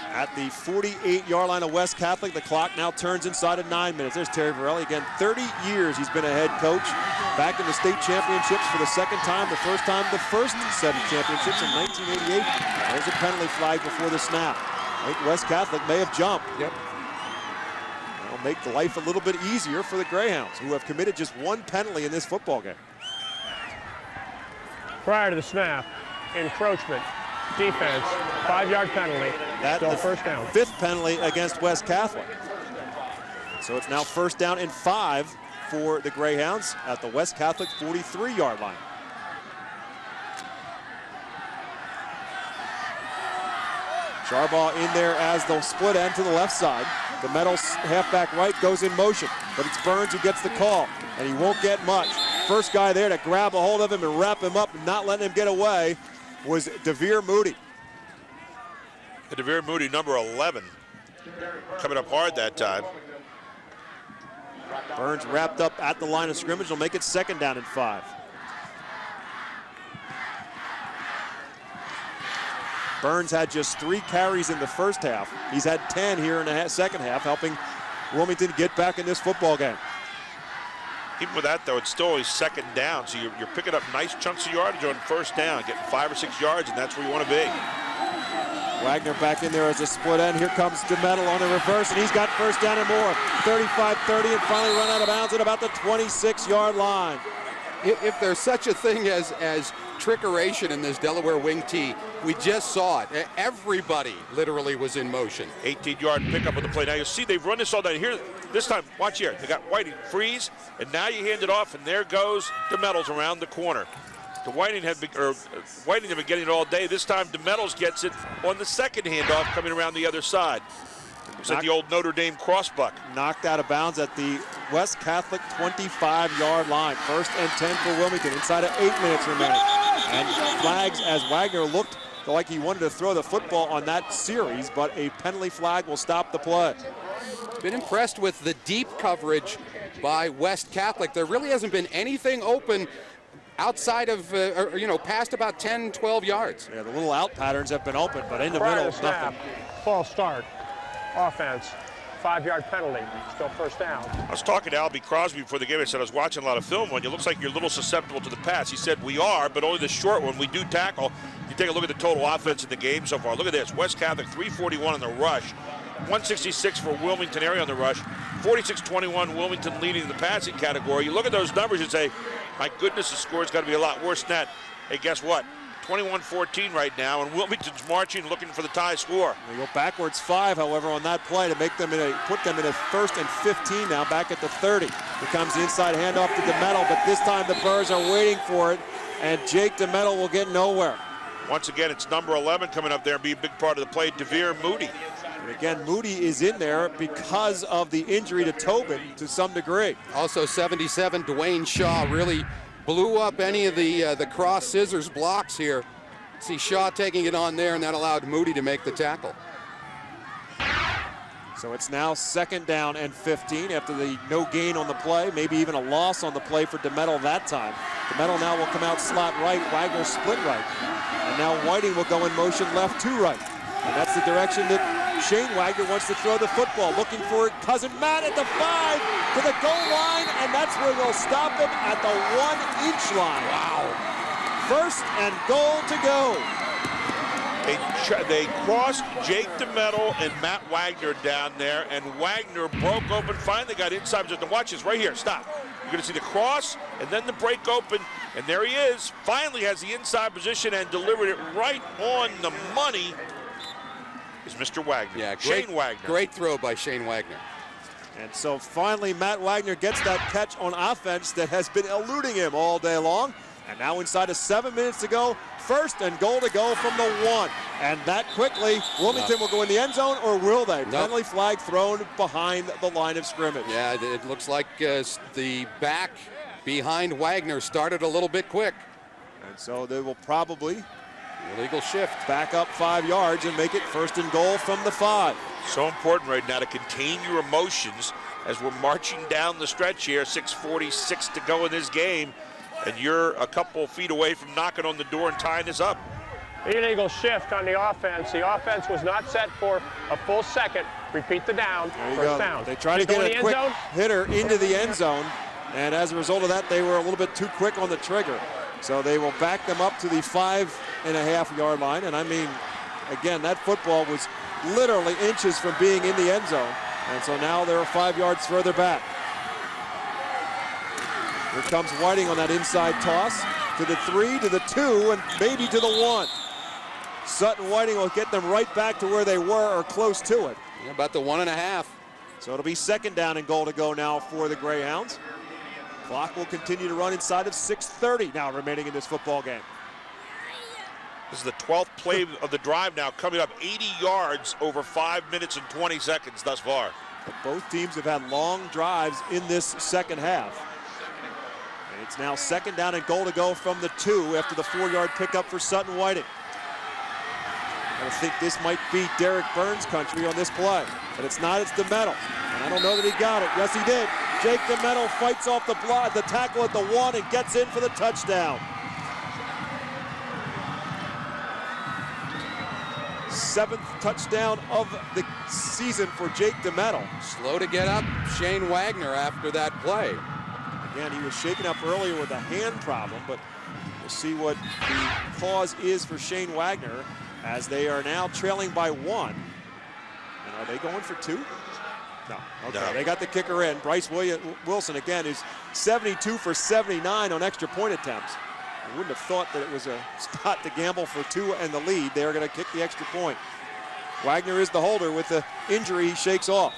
At the 48-yard line of West Catholic, the clock now turns inside of 9 minutes. There's Terry Varelli again. 30 years he's been a head coach. Back in the state championships for the second time. The first time, the first 7 championships in 1988. There's a penalty flag before the snap. I think West Catholic may have jumped. Yep. That'll make life a little bit easier for the Greyhounds, who have committed just 1 penalty in this football game. Prior to the snap, encroachment, defense, 5-yard penalty, still first down. 5th penalty against West Catholic. So it's now first down and 5 for the Greyhounds at the West Catholic 43-yard line. Charbaugh in there as the split end to the left side. The Metals halfback right goes in motion, but it's Burns who gets the call, and he won't get much. First guy there to grab a hold of him and wrap him up and not letting him get away was DeVere Moody. DeVere Moody, number 11, coming up hard that time. Burns wrapped up at the line of scrimmage. Will make it second down and 5. Burns had just 3 carries in the first half. He's had 10 here in the second half, helping Wilmington get back in this football game. Even with that, though, it's still only second down, so you're picking up nice chunks of yardage on first down, getting 5 or 6 yards, and that's where you want to be. Wagner back in there as a split end. Here comes DeMettle on the reverse, and he's got first down and more. 35-30, and finally run out of bounds at about the 26-yard line. If there's such a thing as trickeration in this Delaware wing tee, we just saw it. Everybody literally was in motion. 18-yard pickup of the play. Now you see they've run this all down here. This time, watch here. They got Whiting freeze, and now you hand it off, and there goes DeMettles around the corner. Whiting had been getting it all day. This time DeMettles gets it on the second handoff coming around the other side. It was like the old Notre Dame crossbuck. Knocked out of bounds at the West Catholic 25-yard line. First and 10 for Wilmington, inside of 8 minutes remaining. And flags as Wagner looked like he wanted to throw the football on that series, but a penalty flag will stop the play. Been impressed with the deep coverage by West Catholic. There really hasn't been anything open outside of, past about 10, 12 yards. Yeah, the little out patterns have been open, but in the Prior middle, to snap, nothing. false start, offense, 5-yard penalty, still first down. I was talking to Albie Crosby before the game. I said I was watching a lot of film on you. It looks like you're a little susceptible to the pass. He said we are, but only the short one. We do tackle. You take a look at the total offense in the game so far. Look at this. West Catholic 341 on the rush. 166 for Wilmington area on the rush. 46-21 Wilmington leading the passing category. You look at those numbers and say, my goodness, the score's got to be a lot worse than that. Hey, guess what? 21-14 right now, and Wilmington's marching, looking for the tie score. They go backwards 5, however, on that play to make them put them in a first and 15 now, back at the 30. Here comes the inside handoff to DeMettle, but this time the Burrs are waiting for it, and Jake DeMettle will get nowhere. Once again, it's number 11 coming up there and be a big part of the play, DeVere Moody. And again, Moody is in there because of the injury to Tobin to some degree. Also 77, Dwayne Shaw really blew up any of the cross scissors blocks here. See Shaw taking it on there, and that allowed Moody to make the tackle. So it's now second down and 15 after the no gain on the play, maybe even a loss on the play for DeMettle that time. DeMettle now will come out slot right, Wagner split right. And now Whiting will go in motion left to right. And that's the direction that Shane Wagner wants to throw the football, looking for cousin Matt at the 5 to the goal line, and that's where they'll stop him at the 1-inch line. Wow. First and goal to go. They crossed Jake DeMetal and Matt Wagner down there, and Wagner broke open, finally got inside position. Watch this right here, stop. You're going to see the cross and then the break open, and there he is. Finally has the inside position and delivered it right on the money. Is Mr. Wagner. Yeah, Shane Wagner. Great throw by Shane Wagner. And so finally Matt Wagner gets that catch on offense that has been eluding him all day long. And now inside of 7 minutes to go, first and goal to go from the 1. And that quickly, Wilmington will go in the end zone, or will they? Penalty flag thrown behind the line of scrimmage. Yeah, it looks like the back behind Wagner started a little bit quick. And so they will probably illegal shift back up 5 yards and make it first and goal from the 5. So important right now to contain your emotions as we're marching down the stretch here. 6:46 to go in this game, and you're a couple feet away from knocking on the door and tying this up. Illegal shift on the offense. The offense was not set for a full second. Repeat the down. First down. They tried to get a quick hitter into the end zone, and as a result of that, they were a little bit too quick on the trigger. So they will back them up to the 5.5-yard line. And I mean, again, that football was literally inches from being in the end zone. And so now they're 5 yards further back. Here comes Whiting on that inside toss to the 3, to the 2, and maybe to the 1. Sutton Whiting will get them right back to where they were or close to it. Yeah, about the 1.5. So it'll be second down and goal to go now for the Greyhounds. Clock will continue to run inside of 6:30 now remaining in this football game. This is the 12th play of the drive now, coming up 80 yards over 5 minutes and 20 seconds thus far. But both teams have had long drives in this second half. And it's now second down and goal to go from the 2 after the 4-yard pickup for Sutton Whiting. I think this might be Derek Burns' country on this play, but it's not, it's DeMetal. And I don't know that he got it. Yes, he did. Jake DeMetal fights off the tackle at the 1 and gets in for the touchdown. 7th touchdown of the season for Jake DeMetal. Slow to get up, Shane Wagner after that play. Again, he was shaken up earlier with a hand problem, but we'll see what the cause is for Shane Wagner as they are now trailing by 1. And are they going for 2? No. Okay, no. They got the kicker in. Bryce Wilson, again, is 72 for 79 on extra point attempts. I wouldn't have thought that it was a spot to gamble for 2 and the lead. They're going to kick the extra point. Wagner is the holder with the injury he shakes off.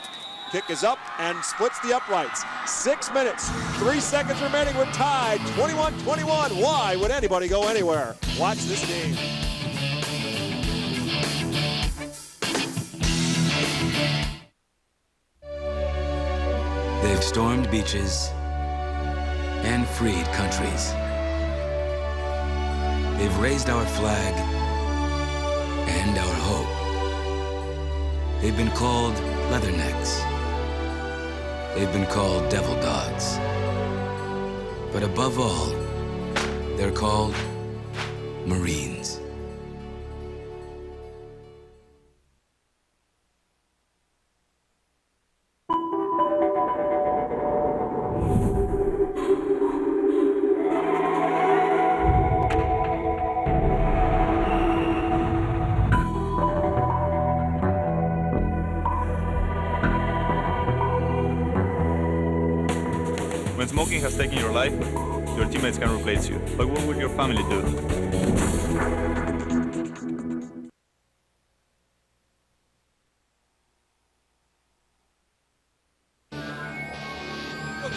Kick is up and splits the uprights. 6 minutes, 3 seconds remaining. We're tied, 21-21. Why would anybody go anywhere? Watch this game. They've stormed beaches and freed countries. They've raised our flag and our hope. They've been called leathernecks. They've been called devil dogs. But above all, they're called Marines. When smoking has taken your life, your teammates can replace you. But what would your family do?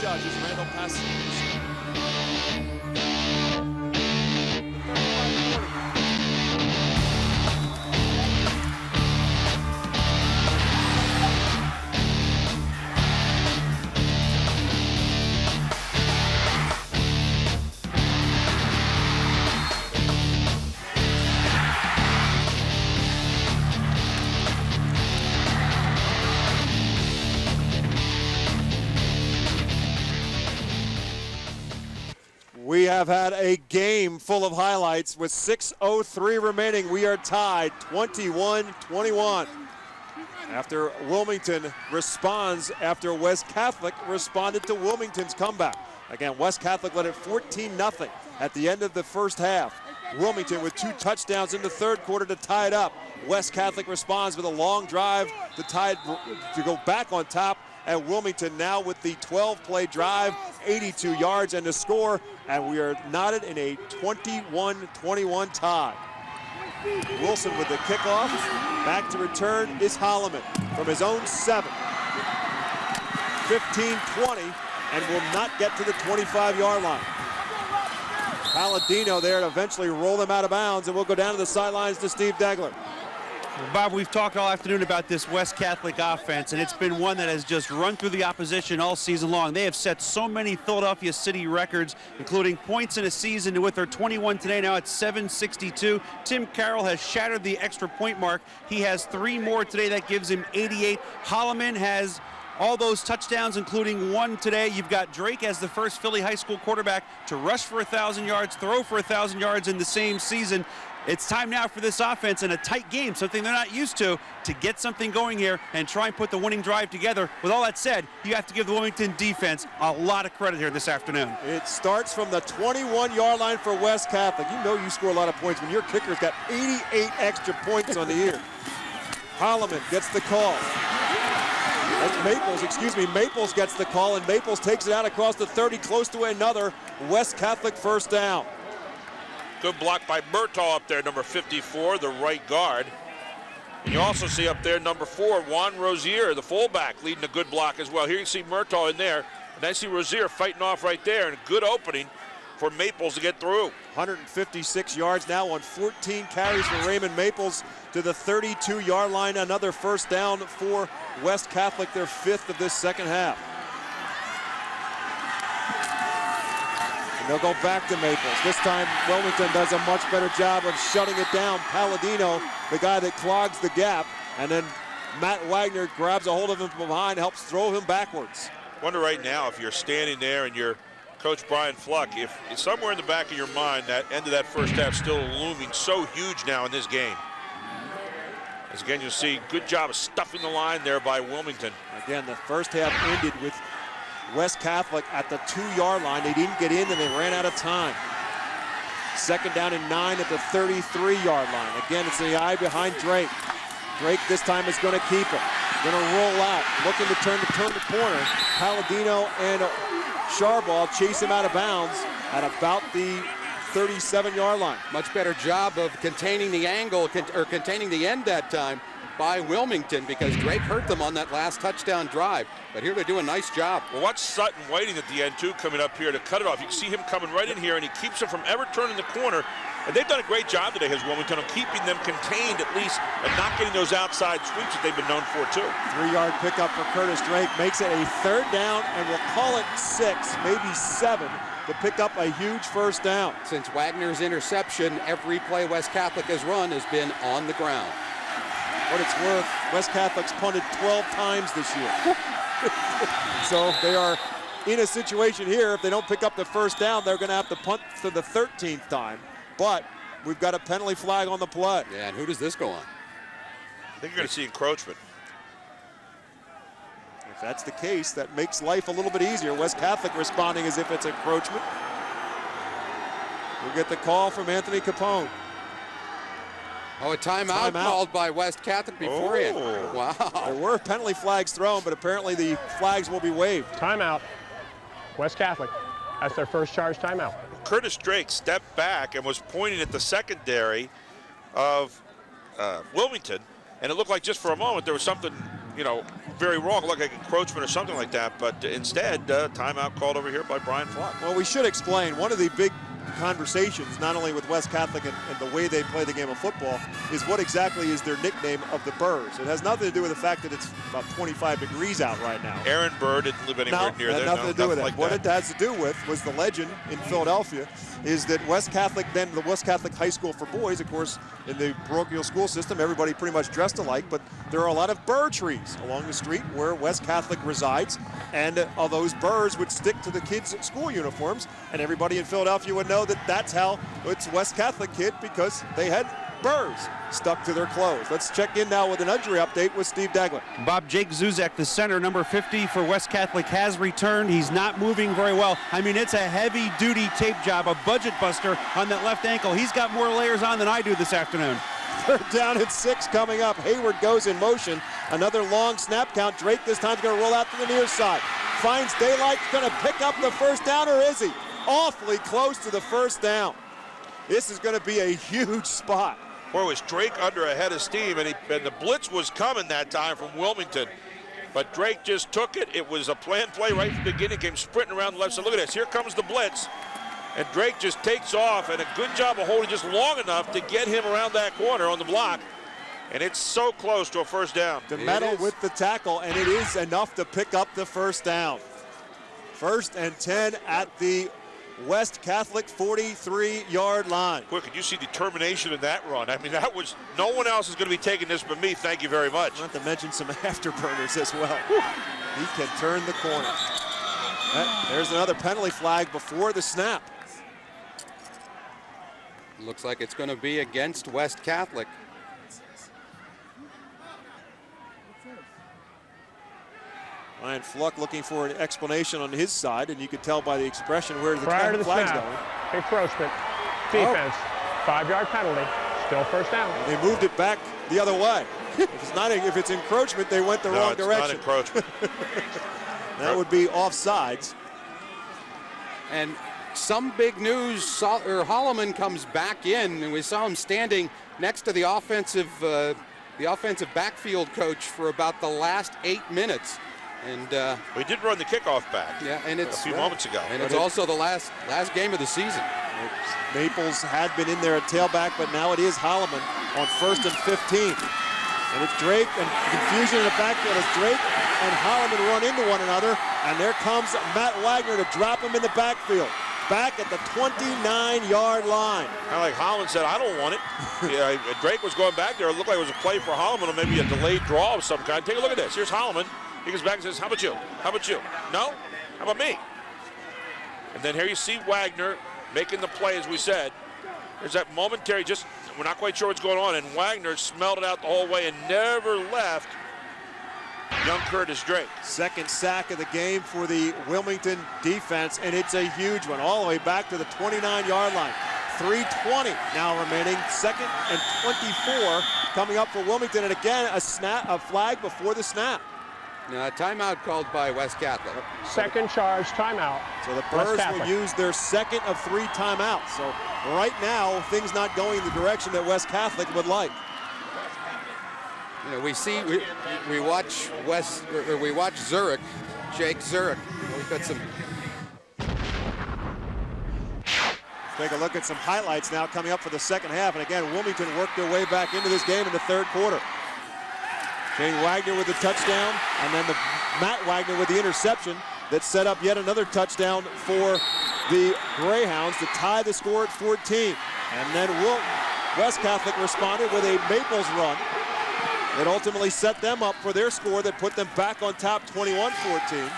Judges, Randall passes. We have had a game full of highlights with 6:03 remaining. We are tied 21-21. After Wilmington responds, after West Catholic responded to Wilmington's comeback. Again, West Catholic led it 14-0 at the end of the first half. Wilmington with 2 touchdowns in the third quarter to tie it up. West Catholic responds with a long drive to go back on top. And Wilmington now with the 12-play drive, 82 yards and a score. And we are knotted in a 21-21 tie. Wilson with the kickoff. Back to return is Holloman from his own 7. 15-20 and will not get to the 25-yard line. Palladino there to eventually roll them out of bounds, and we'll go down to the sidelines to Steve Degler. Well, Bob, we've talked all afternoon about this West Catholic offense, and it's been one that has just run through the opposition all season long. They have set so many Philadelphia City records, including points in a season with their 21 today. Now it's 762. Tim Carroll has shattered the extra point mark. He has 3 more today. That gives him 88. Holloman has all those touchdowns, including 1 today. You've got Drake as the first Philly high school quarterback to rush for 1,000 yards, throw for 1,000 yards in the same season. It's time now for this offense in a tight game, something they're not used to get something going here and try and put the winning drive together. With all that said, you have to give the Wilmington defense a lot of credit here this afternoon. It starts from the 21-yard line for West Catholic. You know you score a lot of points when your kicker's got 88 extra points on the year. Holloman gets the call. Maples gets the call, and Maples takes it out across the 30, close to another West Catholic first down. Good block by Murtaugh up there, number 54, the right guard. And you also see up there number 4, Juan Rozier, the fullback, leading a good block as well. Here you see Murtaugh in there, and I see Rozier fighting off right there, and a good opening for Maples to get through. 156 yards now on 14 carries for Raymond Maples to the 32-yard line. Another first down for West Catholic, their 5th of this second half. And they'll go back to Maples. This time, Wilmington does a much better job of shutting it down. Palladino, the guy that clogs the gap, and then Matt Wagner grabs a hold of him from behind, helps throw him backwards. Wonder right now if you're standing there and you're Coach Brian Fluck, if somewhere in the back of your mind that end of that first half still looming so huge now in this game. As again, you'll see good job of stuffing the line there by Wilmington. Again, the first half ended with West Catholic at the 2-yard line. They didn't get in and they ran out of time. Second down and 9 at the 33-yard line. Again, it's the eye behind Drake. Drake this time is going to keep it. Going to roll out, looking to turn the corner. Palladino and Charball chase him out of bounds at about the 37-yard line. Much better job of containing the angle, or containing the end that time by Wilmington, because Drake hurt them on that last touchdown drive. But here they do a nice job. Well, watch Sutton waiting at the end, too, coming up here to cut it off. You can see him coming right in here, and he keeps him from ever turning the corner. And they've done a great job today, has Wilmington, of keeping them contained at least and not getting those outside sweeps that they've been known for, too. 3-yard pickup for Curtis Drake makes it a 3rd down, and we'll call it 6, maybe 7, to pick up a huge first down. Since Wagner's interception, every play West Catholic has run has been on the ground. What it's worth, West Catholic's punted 12 times this year. So they are in a situation here, if they don't pick up the first down, they're going to have to punt for the 13th time. But we've got a penalty flag on the play. Yeah, and who does this go on? I think you're going to see encroachment. If that's the case, that makes life a little bit easier. West Catholic responding as if it's encroachment. We'll get the call from Anthony Capone. Oh, a timeout called by West Catholic beforehand. Oh. Wow. There were penalty flags thrown, but apparently the flags will be waived. Timeout. West Catholic. That's their first charge timeout. Curtis Drake stepped back and was pointing at the secondary of Wilmington, and it looked like just for a moment there was something, very wrong, like encroachment or something like that, but instead, timeout called over here by Brian Flock. Well, we should explain, one of the big conversations, not only with West Catholic and the way they play the game of football, is what exactly is their nickname of the Birds. It has nothing to do with the fact that it's about 25 degrees out right now. Aaron Burr didn't live anywhere near there. It had nothing to do with it. Like what that. it has to do with was the legend in Philadelphia is that West Catholic, then the West Catholic High School for boys, of course, in the parochial school system, everybody pretty much dressed alike, but there are a lot of burr trees along the street where West Catholic resides, and those burrs would stick to the kids' school uniforms, and everybody in Philadelphia would know know that that's how it's West Catholic kid, because they had burrs stuck to their clothes. Let's check in now with an injury update with Steve Dagler. Bob, Jake Zuzek, the center, number 50 for West Catholic, has returned. He's not moving very well. I mean, it's a heavy-duty tape job, a budget buster on that left ankle. He's got more layers on than I do this afternoon. Third down and 6 coming up. Hayward goes in motion. Another long snap count. Drake this time is going to roll out to the near side. Finds daylight, going to pick up the first down, or is he? Awfully close to the first down. This is going to be a huge spot. Boy, was Drake under a head of steam, and the blitz was coming that time from Wilmington. But Drake just took it. It was a planned play right from the beginning. Came sprinting around the left side. Look at this. Here comes the blitz. And Drake just takes off, and a good job of holding just long enough to get him around that corner on the block. And it's so close to a first down. DeMetto with the tackle, and it is enough to pick up the first down. 1st and 10 at the West Catholic 43-yard line. Boy, could you see determination in that run? I mean, that was, no one else is going to be taking this but me. Thank you very much. Not to mention some afterburners as well. Whew. He can turn the corner. There's another penalty flag before the snap. Looks like it's going to be against West Catholic. Ryan Fluck looking for an explanation on his side, and you could tell by the expression where the flag's going. Encroachment. Defense. 5-yard penalty. Still first down. They moved it back the other way. If it's encroachment, they went the wrong direction. Not encroachment. That would be offsides. And some big news, Holloman comes back in, and we saw him standing next to the offensive backfield coach for about the last 8 minutes. And we did run the kickoff back. Yeah, and it's a few moments ago. And it's also the last game of the season. Maples had been in there at tailback, but now it is Holloman on 1st and 15. And it's Drake, and confusion in the backfield as Drake and Holloman run into one another, and there comes Matt Wagner to drop him in the backfield. Back at the 29-yard line. Kind of like Holland said, I don't want it. Yeah, Drake was going back there. It looked like it was a play for Holloman, or maybe a delayed draw of some kind. Take a look at this. Here's Holloman. He goes back and says, how about you? How about you? No? How about me? And then here you see Wagner making the play, as we said. There's that momentary, just, we're not quite sure what's going on, and Wagner smelled it out the whole way and never left young Curtis Drake. Second sack of the game for the Wilmington defense, and it's a huge one, all the way back to the 29-yard line. 3:20 now remaining. 2nd and 24 coming up for Wilmington, and again a flag before the snap. Now, a timeout called by West Catholic. Second charge timeout. So the Burrs will use their 2nd of 3 timeouts. So right now, things not going the direction that West Catholic would like. You know, we watch Zurich, Jake Zurich. We've got some. Take a look at some highlights now coming up for the second half. And again, Wilmington worked their way back into this game in the 3rd quarter. Shane Wagner with the touchdown, and then Matt Wagner with the interception that set up yet another touchdown for the Greyhounds to tie the score at 14. And then West Catholic responded with a Maples run that ultimately set them up for their score that put them back on top 21-14.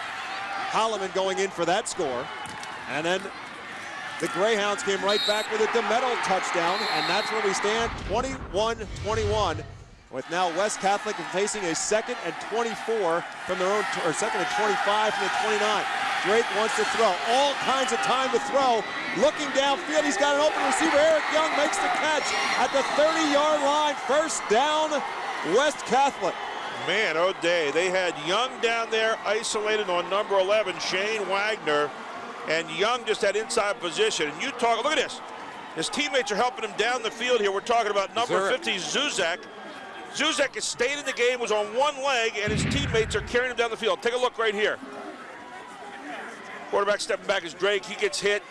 Holloman going in for that score. And then the Greyhounds came right back with a DeMetto touchdown, and that's where we stand, 21-21. With now West Catholic facing a 2nd and 24 from their own, or 2nd and 25 from the 29. Drake wants to throw, all kinds of time to throw. Looking downfield, he's got an open receiver. Eric Young makes the catch at the 30-yard line. First down, West Catholic. Man, oh day, they had Young down there isolated on number 11, Shane Wagner, and Young just had inside position. And you talk, look at this. His teammates are helping him down the field here. We're talking about number 50, Zuzek. Zuzek has stayed in the game, was on one leg, and his teammates are carrying him down the field. Take a look right here. Quarterback stepping back is Drake. He gets hit.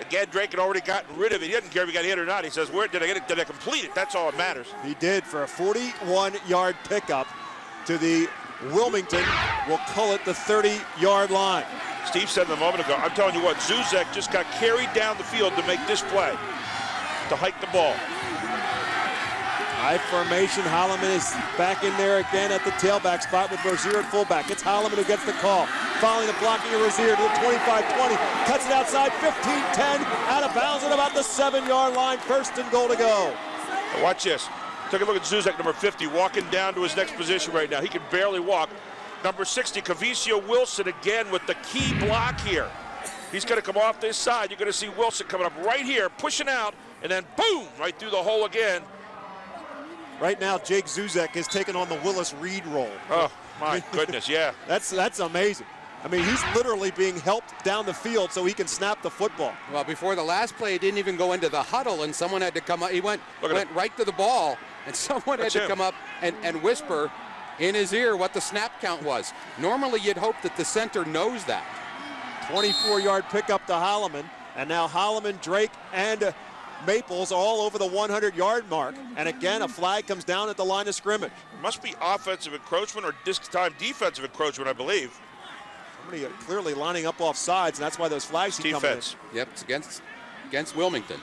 Again, Drake had already gotten rid of it. He doesn't care if he got hit or not. He says, "Where did I get it? Did I complete it?" That's all that matters. He did for a 41-yard pickup to the Wilmington. We'll call it the 30-yard line. Steve said a moment ago, I'm telling you what, Zuzek just got carried down the field to make this play, to hike the ball. High formation, Holloman is back in there again at the tailback spot with Rozier at fullback. It's Holloman who gets the call. following the blocking of Rozier to the 25-20. Cuts it outside, 15-10, out of bounds at about the 7-yard line. First and goal to go. Now watch this. Take a look at Zuzek, number 50, walking down to his next position right now. He can barely walk. Number 60, Kavicio Wilson again with the key block here. He's going to come off this side. You're going to see Wilson coming up right here, pushing out, and then boom, right through the hole again. Right now, Jake Zuzek is taking on the Willis Reed role. Oh, my goodness, yeah. That's amazing. I mean, he's literally being helped down the field so he can snap the football. Well, before the last play, he didn't even go into the huddle, and someone had to come up. He went right to the ball, and someone had to come up and whisper in his ear what the snap count was. Normally, you'd hope that the center knows that. 24-yard pickup to Holloman, and now Holloman, Drake, and Maples all over the 100-yard mark. And again, a flag comes down at the line of scrimmage. It must be offensive encroachment or this time defensive encroachment, I believe. Somebody clearly lining up off sides, and that's why those flags keep coming in. Yep, it's against Wilmington.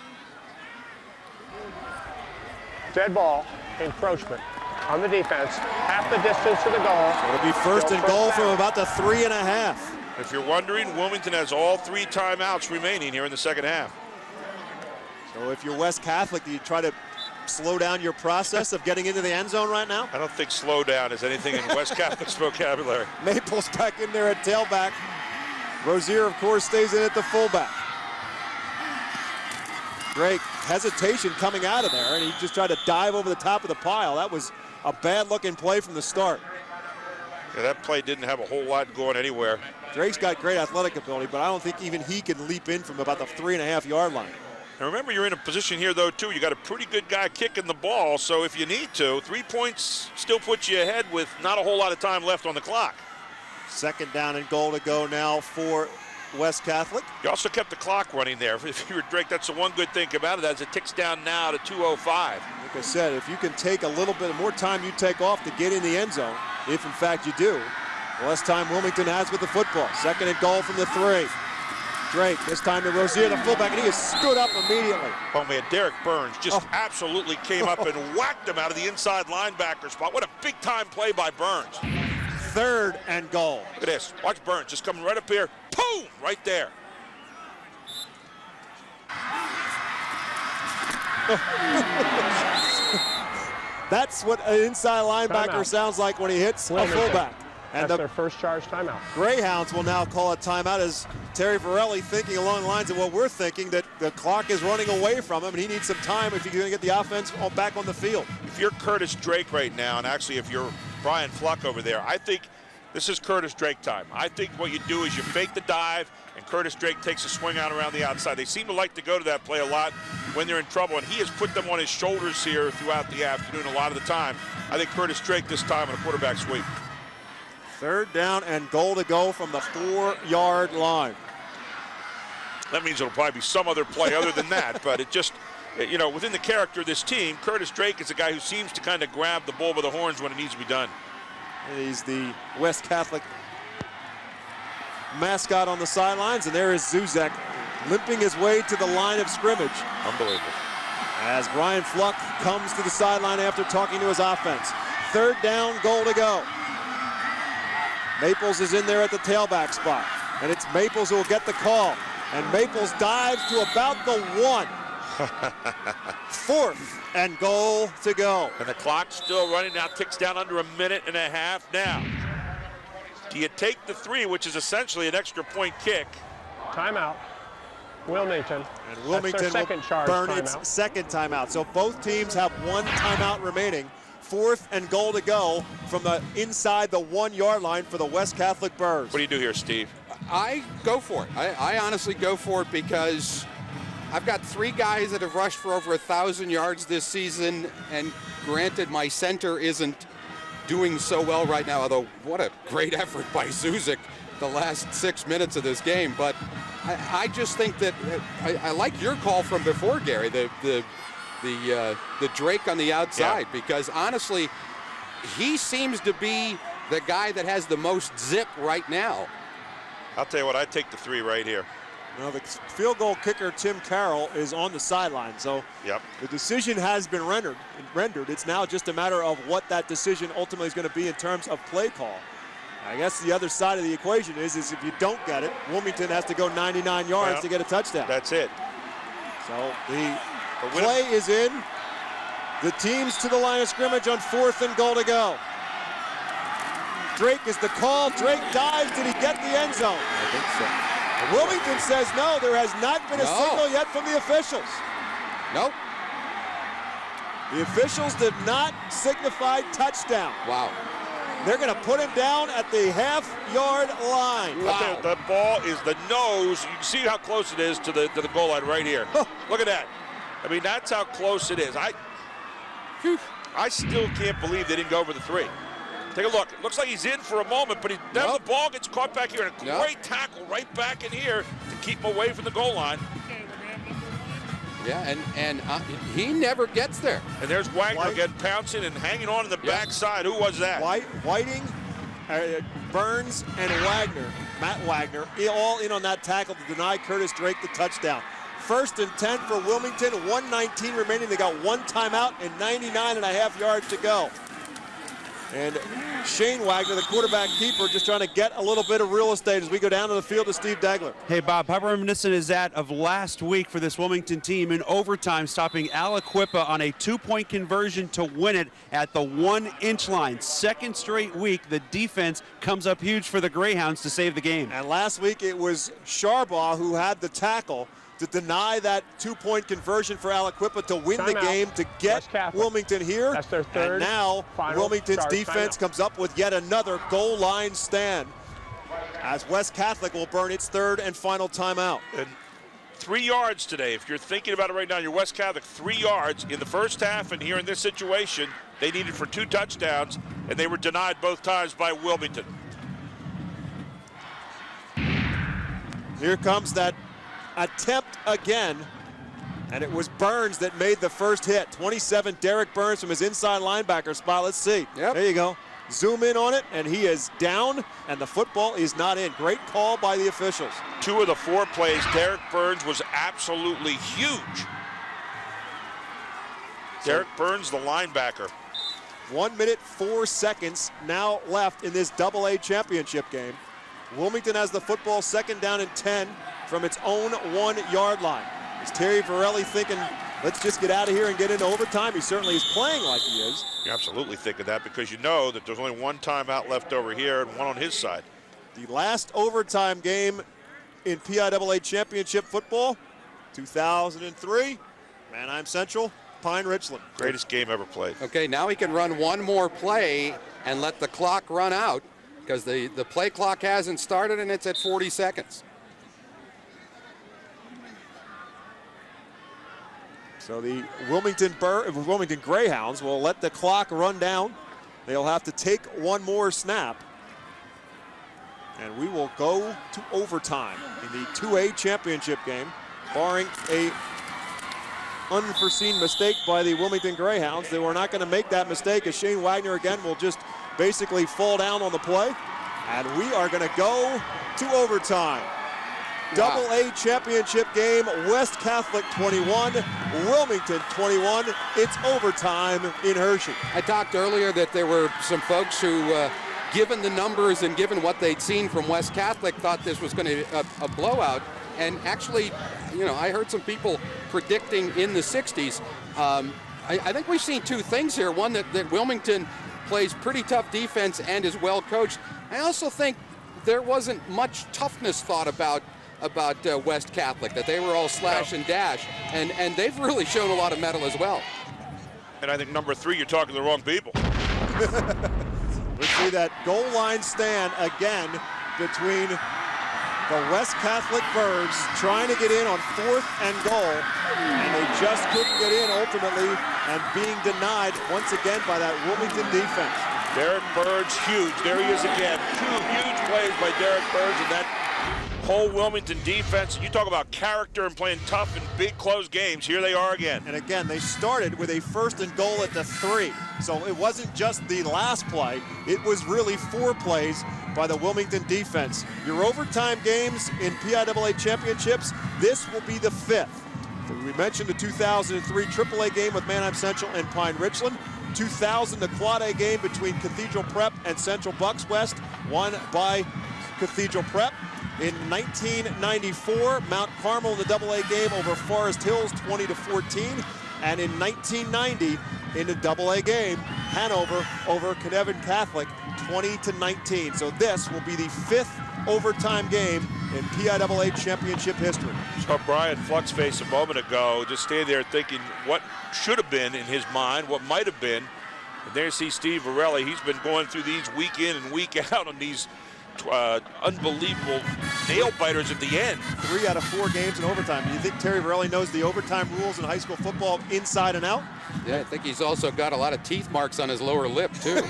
Dead ball, encroachment on the defense, half the distance to the goal. So it'll be first and goal from about the 3.5. If you're wondering, Wilmington has all 3 timeouts remaining here in the second half. So if you're West Catholic, do you try to slow down your process of getting into the end zone right now? I don't think slow down is anything in West Catholic's vocabulary. Maples back in there at tailback. Rozier, of course, stays in at the fullback. Drake, hesitation coming out of there, and he just tried to dive over the top of the pile. That was a bad-looking play from the start. Yeah, that play didn't have a whole lot going anywhere. Drake's got great athletic ability, but I don't think even he can leap in from about the 3.5-yard line. And remember, you're in a position here, though, too. You got a pretty good guy kicking the ball, so if you need to, 3 points still puts you ahead with not a whole lot of time left on the clock. Second down and goal to go now for West Catholic. You also kept the clock running there. If you were Drake, that's the one good thing about it, as it ticks down now to 2:05. Like I said, if you can take a little bit more time you take off to get in the end zone, if in fact you do, the less time Wilmington has with the football. Second and goal from the 3. Drake, this time to Rozier, the fullback, and he has stood up immediately. Oh, man, Derek Burns just absolutely came up and whacked him out of the inside linebacker spot. What a big-time play by Burns. Third and goal. Look at this. Watch Burns just coming right up here. Boom! Right there. That's what an inside linebacker sounds like when he hits a fullback. And that's their first charge timeout. Greyhounds will now call a timeout as Terry Varelli thinking along the lines of what we're thinking, that the clock is running away from him and he needs some time if he's going to get the offense back on the field. If you're Curtis Drake right now, and actually if you're Brian Fluck over there, I think this is Curtis Drake time. I think what you do is you fake the dive, and Curtis Drake takes a swing out around the outside. They seem to like to go to that play a lot when they're in trouble, and he has put them on his shoulders here throughout the afternoon a lot of the time. I think Curtis Drake this time on a quarterback sweep. Third down and goal to go from the 4-yard line. That means it'll probably be some other play other than that, but it just, you know, within the character of this team, Curtis Drake is a guy who seems to kind of grab the bull by the horns when it needs to be done. He's the West Catholic mascot on the sidelines, and there is Zuzek limping his way to the line of scrimmage. Unbelievable. As Brian Fluck comes to the sideline after talking to his offense. Third down, goal to go. Maples is in there at the tailback spot, and it's Maples who will get the call. And Maples dives to about the 1. Fourth and goal to go. And the clock's still running now, ticks down under a minute and a half now. Do you take the 3, which is essentially an extra point kick? Timeout. Wilmington. And Wilmington will burn its second timeout. So both teams have 1 timeout remaining. Fourth and goal to go from the inside the 1-yard line for the West Catholic Birds. What do you do here, Steve? I go for it. I honestly go for it because I've got 3 guys that have rushed for over 1,000 yards this season, and granted, my center isn't doing so well right now, although what a great effort by Zuzek the last 6 minutes of this game. But I just think that I like your call from before, Gary, the Drake on the outside, because honestly, he seems to be the guy that has the most zip right now. I'll tell you what, I'd take the 3 right here. Now the field goal kicker, Tim Carroll, is on the sideline, so the decision has been rendered. It's now just a matter of what that decision ultimately is going to be in terms of play call. I guess the other side of the equation is if you don't get it, Wilmington has to go 99 yards to get a touchdown. That's it. So the play is in. The team's to the line of scrimmage on 4th and goal to go. Drake is the call. Drake dives. Did he get the end zone? I think so. Wilmington says no. There has not been a signal yet from the officials. Nope. The officials did not signify touchdown. Wow. They're going to put him down at the half-yard line. Wow. The ball is the nose. You can see how close it is to the goal line right here. Look at that. I mean, that's how close it is. I still can't believe they didn't go over the 3. Take a look. It looks like he's in for a moment, but then the ball gets caught back here, and a great tackle right back in here to keep him away from the goal line. Yeah, and he never gets there. And there's Wagner getting pouncing and hanging on the backside. Who was that? Whiting, Burns, and Wagner, Matt Wagner, all in on that tackle to deny Curtis Drake the touchdown. 1st and 10 for Wilmington, 1:19 remaining. They got 1 timeout and 99.5 yards to go. And Shane Wagner, the quarterback keeper, just trying to get a little bit of real estate as we go down to the field to Steve Degler. Hey, Bob, how reminiscent is that of last week for this Wilmington team in overtime, stopping Aliquippa on a 2-point conversion to win it at the 1-inch line. 2nd straight week, the defense comes up huge for the Greyhounds to save the game. And last week it was Sharbaugh who had the tackle to deny that 2-point conversion for Aliquippa to win the game, to get Wilmington here. That's their third. And now Wilmington's defense comes up with yet another goal line stand as West Catholic will burn its 3rd and final timeout. And 3 yards today. If you're thinking about it right now, you're West Catholic. 3 yards in the first half, and here in this situation, they needed for 2 touchdowns, and they were denied both times by Wilmington. Here comes that attempt again, and it was Burns that made the first hit. 27, Derek Burns from his inside linebacker spot. Let's see. Yep. There you go. Zoom in on it, and he is down, and the football is not in. Great call by the officials. 2 of the 4 plays, Derek Burns was absolutely huge. Derek Burns, the linebacker. 1 minute, 4 seconds now left in this AA championship game. Wilmington has the football, 2nd down and 10 from its own 1-yard line. Is Terry Varelli thinking, let's just get out of here and get into overtime? He certainly is playing like he is. You're absolutely thinking that, because you know that there's only 1 timeout left over here and 1 on his side. The last overtime game in PIAA championship football, 2003, Manheim Central, Pine Richland. Greatest game ever played. Okay, now he can run 1 more play and let the clock run out, because the play clock hasn't started and it's at 40 seconds. So the Wilmington Greyhounds will let the clock run down. They'll have to take 1 more snap. And we will go to overtime in the 2A championship game, barring a unforeseen mistake by the Wilmington Greyhounds. They were not going to make that mistake, as Shane Wagner again will just basically fall down on the play. And we are going to go to overtime. Wow. AA championship game, West Catholic 21, Wilmington 21. It's overtime in Hershey. I talked earlier that there were some folks who, given the numbers and given what they'd seen from West Catholic, thought this was going to be a blowout. And actually, you know, I heard some people predicting in the 60s. I think we've seen 2 things here. One, that Wilmington plays pretty tough defense and is well coached. I also think there wasn't much toughness thought about West Catholic, that they were all slash and dash, and they've really shown a lot of mettle as well. And I think number 3, you're talking to the wrong people. We see that goal line stand again between the West Catholic Birds trying to get in on 4th and goal, and they just couldn't get in ultimately, and being denied once again by that Wilmington defense. Derek Burns, huge. There he is again. 2 huge plays by Derek Burns, and that whole Wilmington defense. You talk about character and playing tough in big, close games. Here they are again. And again, they started with a 1st and goal at the 3. So it wasn't just the last play. It was really 4 plays by the Wilmington defense. Your overtime games in PIAA championships, this will be the 5th. We mentioned the 2003 AAA game with Manheim Central and Pine Richland. 2000, the Quad A game between Cathedral Prep and Central Bucks West. won by Cathedral Prep. In 1994, Mount Carmel in the AA game over Forest Hills, 20-14. And in 1990, in the AA game, Hanover over Kneven Catholic, 20-19. So this will be the 5th overtime game in PIAA championship history. So Brian Fluxface a moment ago just standing there thinking what should have been in his mind, what might have been. And there you see Steve Varelli. He's been going through these week in and week out on these unbelievable nail biters at the end. 3 out of 4 games in overtime. Do you think Terry Varelli knows the overtime rules in high school football inside and out? Yeah, I think he's also got a lot of teeth marks on his lower lip, too.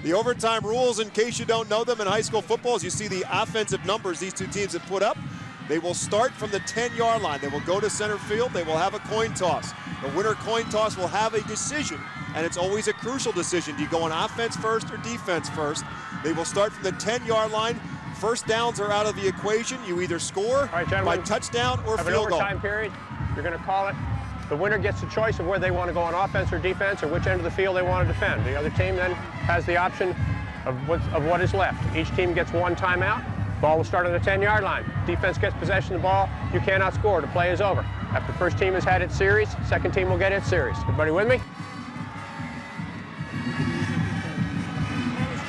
The overtime rules, in case you don't know them in high school football, as you see the offensive numbers these two teams have put up. They will start from the 10-yard line. They will go to center field. They will have a coin toss. The winner coin toss will have a decision, and it's always a crucial decision. Do you go on offense first or defense first? They will start from the 10-yard line. First downs are out of the equation. You either score by touchdown or have field goal. An overtime period. You're going to call it. The winner gets the choice of whether they want to go on offense or defense or which end of the field they want to defend. The other team then has the option of what is left. Each team gets 1 timeout. Ball will start on the 10-yard line. Defense gets possession of the ball. You cannot score. The play is over. After the first team has had its series, second team will get its series. Everybody with me?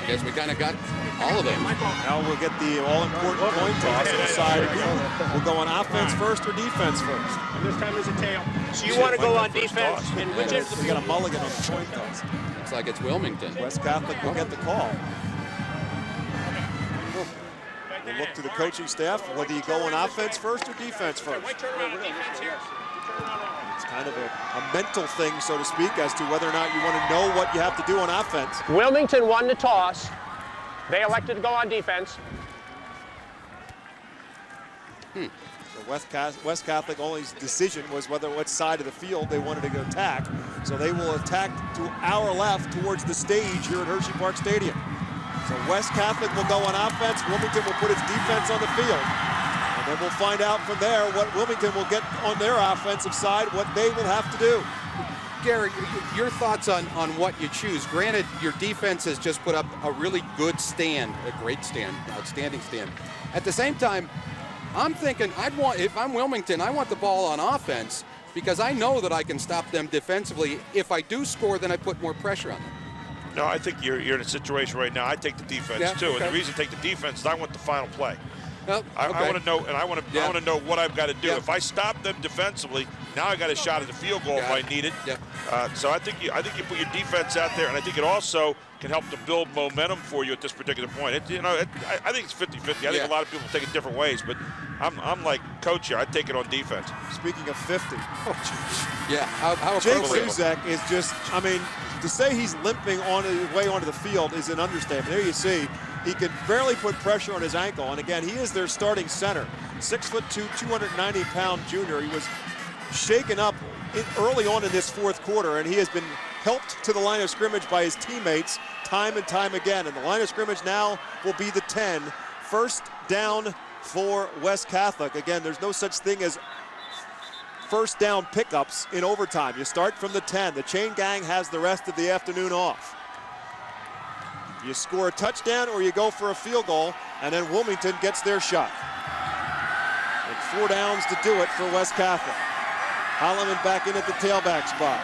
I guess we kind of got all of them. Now we'll get the all-important coin toss and decide who will go on offense first or defense first. And this time there's a tail. So you want to go on defense in which end of the We field? got a mulligan on the coin toss. Looks like it's Wilmington. West Catholic will get the call. We'll look to the coaching staff whether you go on offense first or defense first. It's kind of a mental thing, so to speak, as to whether or not you want to know what you have to do on offense. Wilmington won the toss. They elected to go on defense. So West Catholic only decision was what side of the field they wanted to go attack. So they will attack to our left towards the stage here at Hershey Park Stadium. So West Catholic will go on offense. Wilmington will put its defense on the field. And then we'll find out from there what Wilmington will get on their offensive side, what they will have to do. Gary, your thoughts on what you choose. Granted, your defense has just put up a really good stand, a great stand, outstanding stand. At the same time, I'm thinking if I'm Wilmington, I want the ball on offense because I know that I can stop them defensively. If I do score, then I put more pressure on them. No, I think you're in a situation right now. I take the defense too, and the reason I take the defense is I want the final play. Oh, I want to know, and I want to know what I've got to do. Yeah. If I stop them defensively, now I got a shot at the field goal if I need it. Yeah. So I think you put your defense out there, and I think it also can help to build momentum for you at this particular point. I think it's 50-50. I think a lot of people take it different ways, but I'm like coach here. I take it on defense. Speaking of 50, yeah, how Jake Zuzak is just, I mean, to say he's limping on his way onto the field is an understatement. There you see, he could barely put pressure on his ankle. And again, he is their starting center. 6'2", 290-pound junior. He was shaken up early on in this fourth quarter, and he has been helped to the line of scrimmage by his teammates time and time again. And the line of scrimmage now will be the 10. First down for West Catholic. Again, there's no such thing as first down pickups in overtime. You start from the 10. The chain gang has the rest of the afternoon off. You score a touchdown or you go for a field goal, and then Wilmington gets their shot. And 4 downs to do it for West Catholic. Holloman back in at the tailback spot.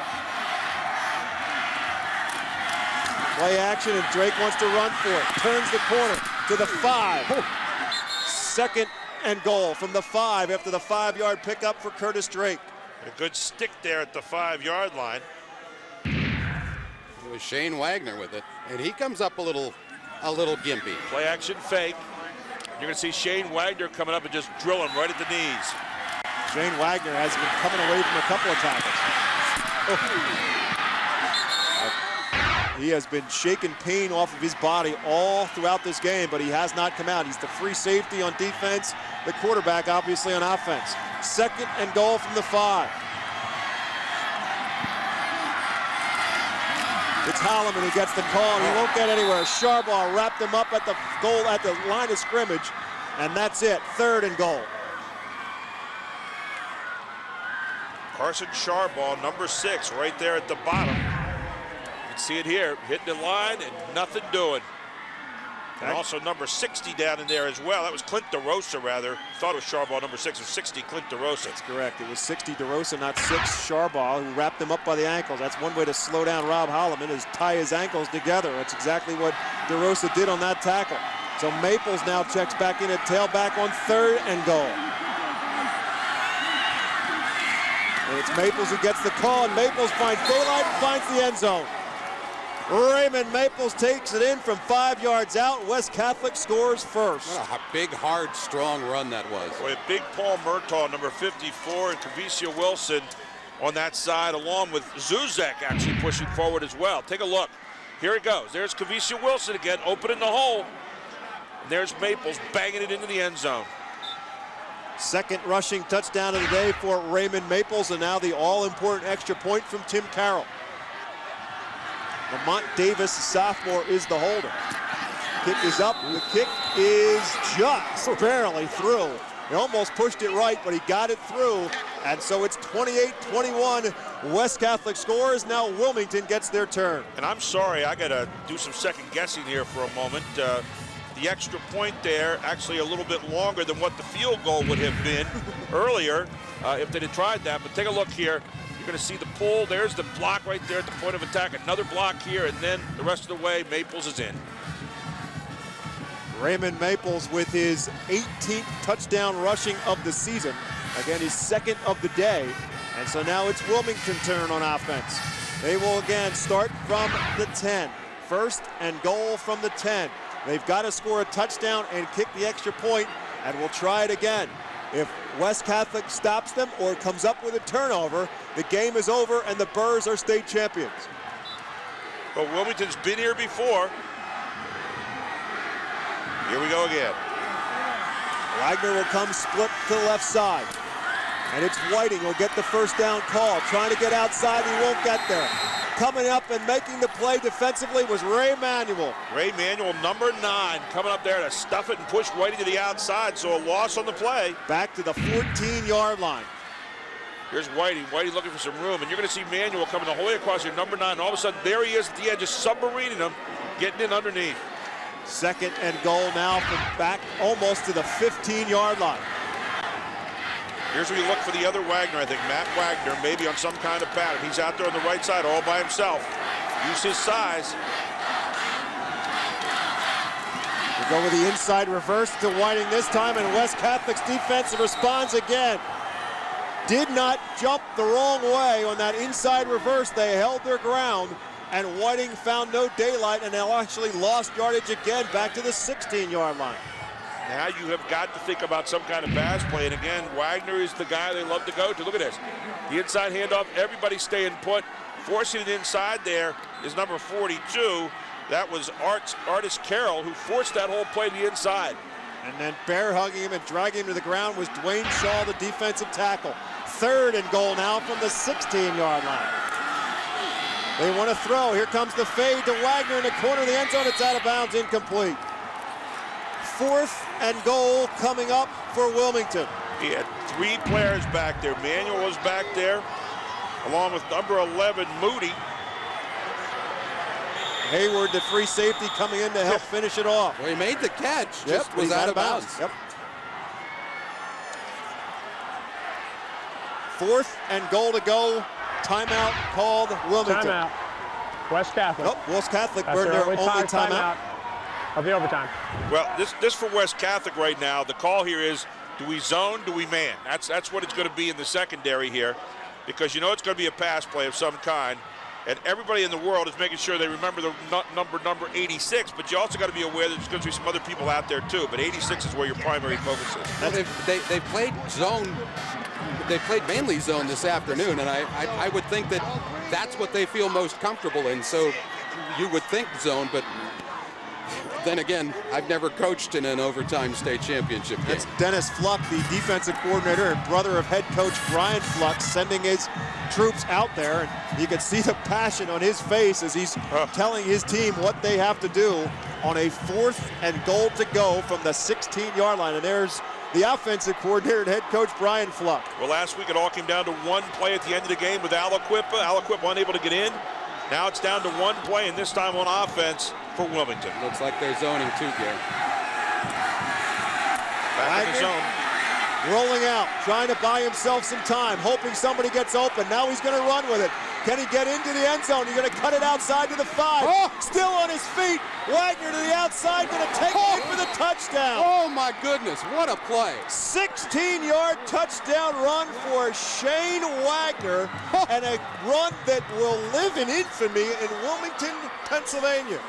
Play action, and Drake wants to run for it. Turns the corner to the 5. Second and goal from the 5 after the 5-yard pickup for Curtis Drake. A good stick there at the 5-yard line. It was Shane Wagner with it, and he comes up a little gimpy. Play action fake. You're going to see Shane Wagner coming up and just drill him right at the knees. Shane Wagner has been coming away from a couple of tackles. He has been shaking pain off of his body all throughout this game, but he has not come out. He's the free safety on defense, the quarterback obviously on offense. Second and goal from the 5. It's Holloman who gets the call, and he won't get anywhere. Sharbaugh wrapped him up at the goal at the line of scrimmage, and that's it. Third and goal. Carson Sharbaugh, number 6, right there at the bottom. You can see it here, hitting the line and nothing doing. And also number 60 down in there as well. That was Clint DeRosa, rather. Thought it was Charbaugh. Number 6 was 60, Clint DeRosa. That's correct. It was 60 DeRosa, not 6 Charbaugh, who wrapped him up by the ankles. That's one way to slow down Rob Holloman, is tie his ankles together. That's exactly what DeRosa did on that tackle. So Maples now checks back in at tailback on 3rd and goal. And it's Maples who gets the call, and Maples finds daylight and finds the end zone. Raymond Maples takes it in from 5 yards out. West Catholic scores first. What a big, hard, strong run that was. Boy, a big Paul Murtaugh, number 54, and Kavicia Wilson on that side, along with Zuzek actually pushing forward as well. Take a look. Here it goes. There's Kavicia Wilson again, opening the hole. And there's Maples banging it into the end zone. Second rushing touchdown of the day for Raymond Maples, and now the all-important extra point from Tim Carroll. Lamont Davis, sophomore, is the holder. Kick is up. The kick is just barely through. He almost pushed it right, but he got it through. And so it's 28-21. West Catholic scores. Now Wilmington gets their turn. And I'm sorry, I got to do some second guessing here for a moment. The extra point there, actually a little bit longer than what the field goal would have been earlier if they'd have tried that. But take a look here. You're going to see the pull. There's the block right there at the point of attack. Another block here, and then the rest of the way, Maples is in. Raymond Maples with his 18th touchdown rushing of the season. Again, his 2nd of the day. And so now it's Wilmington turn on offense. They will again start from the 10. 1st and goal from the 10. They've got to score a touchdown and kick the extra point, and we'll try it again. If West Catholic stops them or comes up with a turnover, the game is over and the Burrs are state champions. But Wilmington's been here before. Here we go again. Wagner will come split to the left side. And it's Whiting who'll get the first down call. Trying to get outside, he won't get there. Coming up and making the play defensively was Ray Manuel. Ray Manuel, number 9, coming up there to stuff it and push Whiting to the outside, so a loss on the play. Back to the 14-yard line. Here's Whiting. Whiting looking for some room, and you're going to see Manuel coming the whole way across here, number 9. And all of a sudden, there he is at the edge, just submarining him, getting in underneath. 2nd and goal now from back almost to the 15-yard line. Here's where you look for the other Wagner, I think. Matt Wagner, maybe on some kind of pattern. He's out there on the right side all by himself. Use his size. We go with the inside reverse to Whiting this time, and West Catholic's defense responds again. Did not jump the wrong way on that inside reverse. They held their ground, and Whiting found no daylight, and they actually lost yardage again back to the 16-yard line. Now you have got to think about some kind of pass play, and again, Wagner is the guy they love to go to. Look at this. The inside handoff, everybody staying put. Forcing it inside there is number 42. That was Artis Carroll, who forced that whole play to the inside. And then bear hugging him and dragging him to the ground was Dwayne Shaw, the defensive tackle. 3rd and goal now from the 16-yard line. They want to throw. Here comes the fade to Wagner in the corner of the end zone. It's out of bounds, incomplete. 4th and goal coming up for Wilmington. He had 3 players back there. Manuel was back there, along with number 11, Moody. Hayward, the free safety, coming in to help finish it off. Well, he made the catch, just was out of bounds. Yep. 4th and goal to go. Timeout called Wilmington. Timeout. West Catholic. Nope, West Catholic That's burned their only timeout. Of the overtime. Well, this for West Catholic right now, the call here is, do we zone, do we man? That's what it's going to be in the secondary here, because you know it's going to be a pass play of some kind, and everybody in the world is making sure they remember the number 86, but you also got to be aware that there's going to be some other people out there too, but 86 is where your primary focus is. Well, they played zone. They played mainly zone this afternoon, and I would think that that's what they feel most comfortable in, so you would think zone, but then again, I've never coached in an overtime state championship game. That's Dennis Fluck, the defensive coordinator and brother of head coach Brian Fluck, sending his troops out there. And you can see the passion on his face as he's telling his team what they have to do on a 4th and goal to go from the 16-yard line. And there's the offensive coordinator and head coach Brian Fluck. Well, last week it all came down to one play at the end of the game with Aliquippa. Aliquippa unable to get in. Now it's down to one play, and this time on offense for Wilmington. Looks like they're zoning too, Gary. Back in the zone. Rolling out, trying to buy himself some time, hoping somebody gets open. Now he's going to run with it. Can he get into the end zone? He's going to cut it outside to the 5. Oh. Still on his feet. Wagner to the outside, going to take it for the touchdown. Oh, my goodness. What a play. 16-yard touchdown run for Shane Wagner, and a run that will live in infamy in Wilmington, Pennsylvania.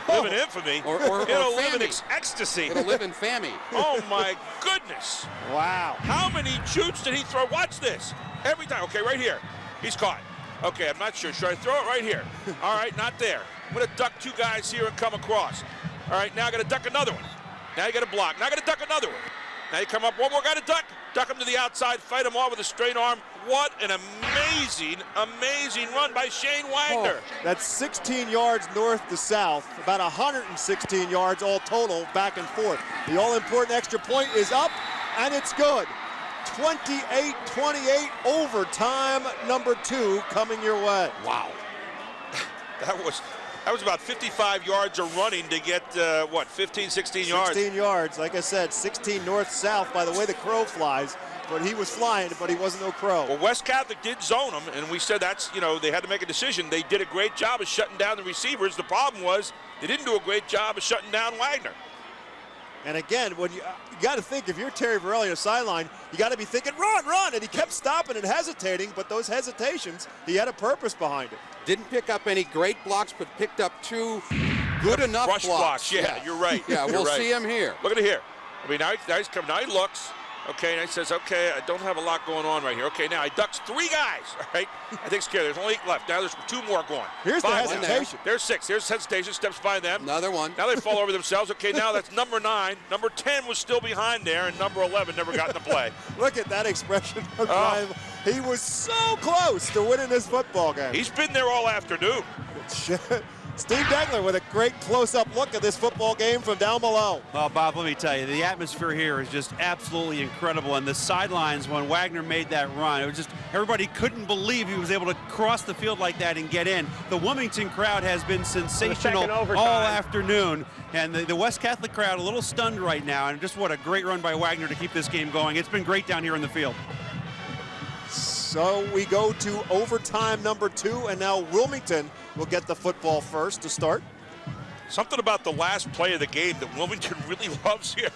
Live in infamy. Or it'll live in fammy. ecstasy. It'll live in fammy. Oh, my goodness. Wow. How many jutes did he throw? Watch this. Every time. Okay, right here. He's caught. Okay, I'm not sure. Should I throw it right here? All right, not there. I'm going to duck 2 guys here and come across. All right, now I got to duck another one. Now you got to block. Now I got to duck another one. Now you come up, one more guy to duck. Duck him to the outside, fight him off with a straight arm. What an amazing, amazing run by Shane Wagner. That's 16 yards north to south, about 116 yards all total back and forth. The all-important extra point is up, and it's good. 28-28 overtime, number 2 coming your way. Wow. That was about 55 yards of running to get, 15, 16 yards? 16 yards. Like I said, 16 north-south by the way the crow flies. But he was flying, but he wasn't no crow. Well, West Catholic did zone him, and we said that's, they had to make a decision. They did a great job of shutting down the receivers. The problem was they didn't do a great job of shutting down Wagner. And again, when you got to think, if you're Terry Varelli on the sideline, you got to be thinking, run, run. And he kept stopping and hesitating, but those hesitations, he had a purpose behind it. Didn't pick up any great blocks, but picked up 2 good enough rush blocks. Yeah, you're right. Yeah, you're we'll right. see him here. Look at it here. I mean, now he's coming. Now he looks. Okay, and he says, okay, I don't have a lot going on right here. Okay, now he ducks 3 guys, all right? I think scared. There's only 8 left. Now there's 2 more going. Here's 5 the hesitation. There's 6. Here's hesitation. Steps by them. Another one. Now they fall over themselves. Okay, now that's number 9. Number 10 was still behind there, and number 11 never got in the play. Look at that expression of Brian. He was so close to winning this football game. He's been there all afternoon. Steve Degler with a great close-up look at this football game from down below. Well, Bob, let me tell you, the atmosphere here is just absolutely incredible. And the sidelines, when Wagner made that run, it was just everybody couldn't believe he was able to cross the field like that and get in. The Wilmington crowd has been sensational all afternoon. And the West Catholic crowd a little stunned right now. And just what a great run by Wagner to keep this game going. It's been great down here in the field. So we go to overtime number 2, and now Wilmington will get the football first to start. Something about the last play of the game that Wilmington really loves here.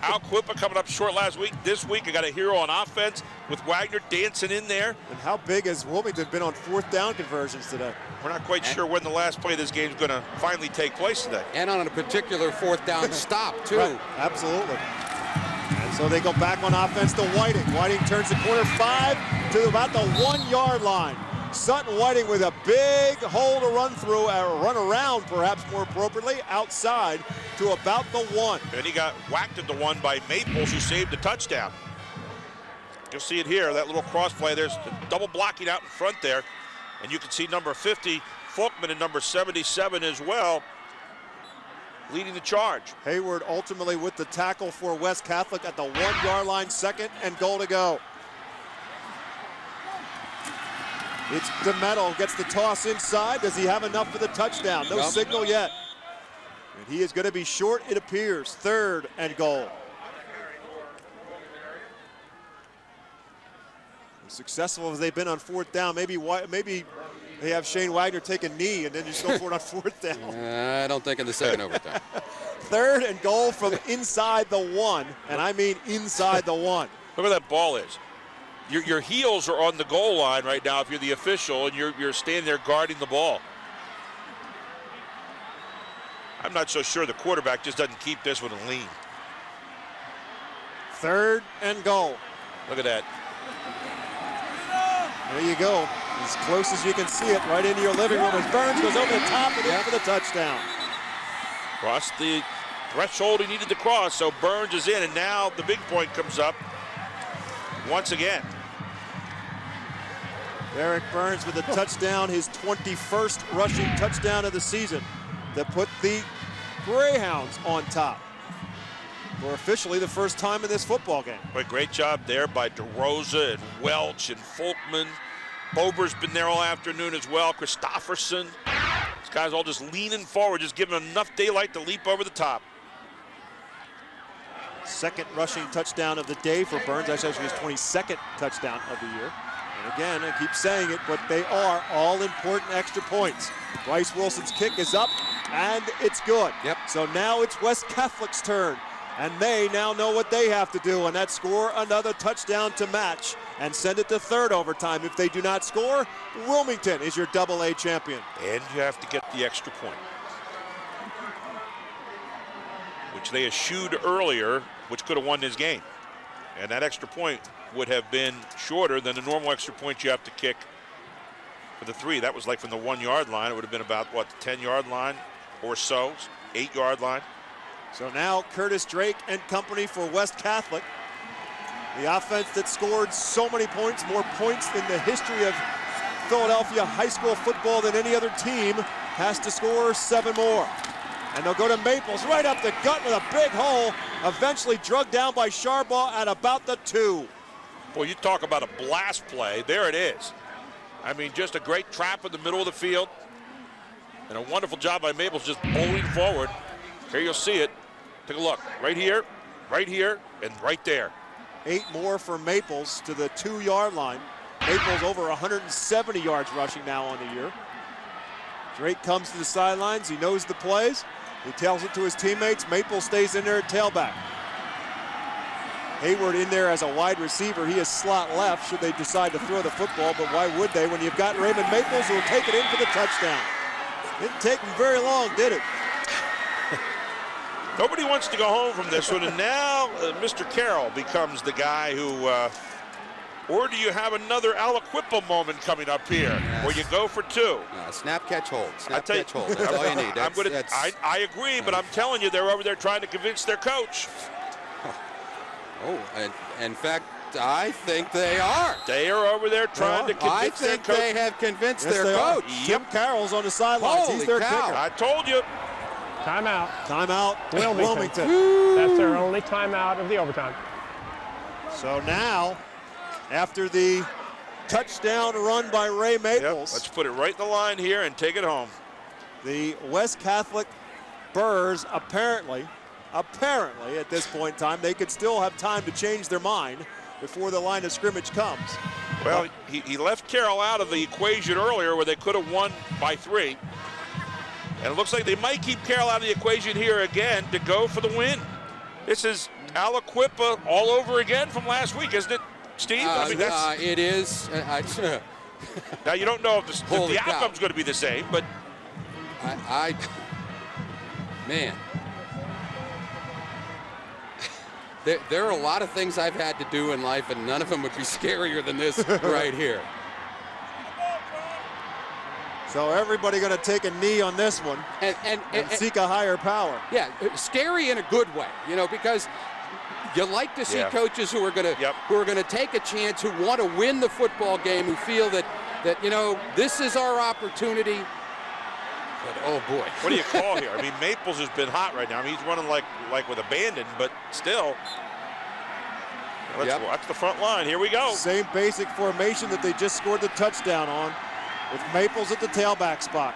Al Quippa coming up short last week. This week, I got a hero on offense with Wagner dancing in there. And how big has Wilmington been on 4th down conversions today? We're not quite sure when the last play of this game is going to finally take place today. And on a particular 4th down stop, too. Right. Absolutely. And so they go back on offense to Whiting. Whiting turns the corner 5 to about the 1-yard line. Sutton Whiting with a big hole to run through, or run around perhaps more appropriately, outside to about the 1. And he got whacked at the 1 by Maples, who saved a touchdown. You'll see it here, that little cross play. There's the double blocking out in front there. And you can see number 50, Folkman, and number 77 as well, leading the charge. Hayward ultimately with the tackle for West Catholic at the 1-yard line, 2nd and goal to go. It's DeMetto, gets the toss inside. Does he have enough for the touchdown? No signal yet. And he is going to be short, it appears. 3rd and goal. As successful as they've been on 4th down, maybe they have Shane Wagner take a knee and then just go for it on 4th down. I don't think in the 2nd overtime. 3rd and goal from inside the 1, and I mean inside the 1. Look where that ball is. Your heels are on the goal line right now if you're the official and you're standing there guarding the ball. I'm not so sure the quarterback just doesn't keep this one and lean. 3rd and goal. Look at that. There you go. As close as you can see it, right into your living room as Burns goes over the top and in for the touchdown. Crossed the threshold he needed to cross, so Burns is in, and now the big point comes up once again. Derek Burns with a touchdown, his 21st rushing touchdown of the season that put the Greyhounds on top for officially the first time in this football game. But great job there by DeRosa and Welch and Folkman Bober's been there all afternoon as well. Christofferson. These guys all just leaning forward, just giving them enough daylight to leap over the top. Second rushing touchdown of the day for Burns. Actually, his 22nd touchdown of the year. And again, I keep saying it, but they are all important extra points. Bryce Wilson's kick is up, and it's good. Yep. So now it's West Catholic's turn, and they now know what they have to do, and that's score another touchdown to match and send it to third overtime. If they do not score, Wilmington is your AA champion. And you have to get the extra point, which they eschewed earlier, which could have won this game. And that extra point would have been shorter than the normal extra point you have to kick for the 3. That was like from the 1 yard line. It would have been about, what, the 10 yard line or so, 8 yard line. So now Curtis Drake and company for West Catholic. The offense that scored so many points, more points in the history of Philadelphia high school football than any other team, has to score 7 more. And they'll go to Maples right up the gut with a big hole, eventually drugged down by Sharbaugh at about the 2. Boy, you talk about a blast play. There it is. I mean, just a great trap in the middle of the field. And a wonderful job by Maples just bowling forward. Here you'll see it. Take a look. Right here, and right there. 8 more for Maples to the 2 yard line. Maples over 170 yards rushing now on the year. Drake comes to the sidelines. He knows the plays. He tells it to his teammates. Maples stays in there at tailback. Hayward in there as a wide receiver. He is slot left should they decide to throw the football, but why would they when you've got Raymond Maples who will take it in for the touchdown? Didn't take him very long, did it? Nobody wants to go home from this one, and now Mr. Carroll becomes the guy who, or do you have another Aliquippa moment coming up here where you go for 2? Snap, catch, hold. Snap, catch, hold. That's all you need. I agree, but I'm telling you, they're over there trying to convince their coach. Oh, and in fact, I think they are. They are over there trying to convince their coach. I think they have convinced yes, their coach. Tim Carroll's on the sidelines. He's their kicker. I told you. Timeout. Timeout. Wilmington. That's their only timeout of the overtime. So now, after the touchdown run by Ray Maples. Let's put it right in the line here and take it home. The West Catholic Burrs apparently at this point in time, they could still have time to change their mind before the line of scrimmage comes. Well, he left Carroll out of the equation earlier where they could have won by 3. And it looks like they might keep Carroll out of the equation here again to go for the win. This is Aliquippa all over again from last week, isn't it, Steve? I mean, it is. Now, you don't know if the outcome's going to be the same, but... Man. There are a lot of things I've had to do in life, and none of them would be scarier than this right here. So everybody going to take a knee on this one and seek a higher power. Yeah, scary in a good way, because you like to see coaches who are going to take a chance, who want to win the football game, who feel that this is our opportunity. But oh boy, what do you call here? I mean, Maples has been hot right now. I mean, he's running like with abandon, but still. Let's watch the front line. Here we go. Same basic formation that they just scored the touchdown on, with Maples at the tailback spot.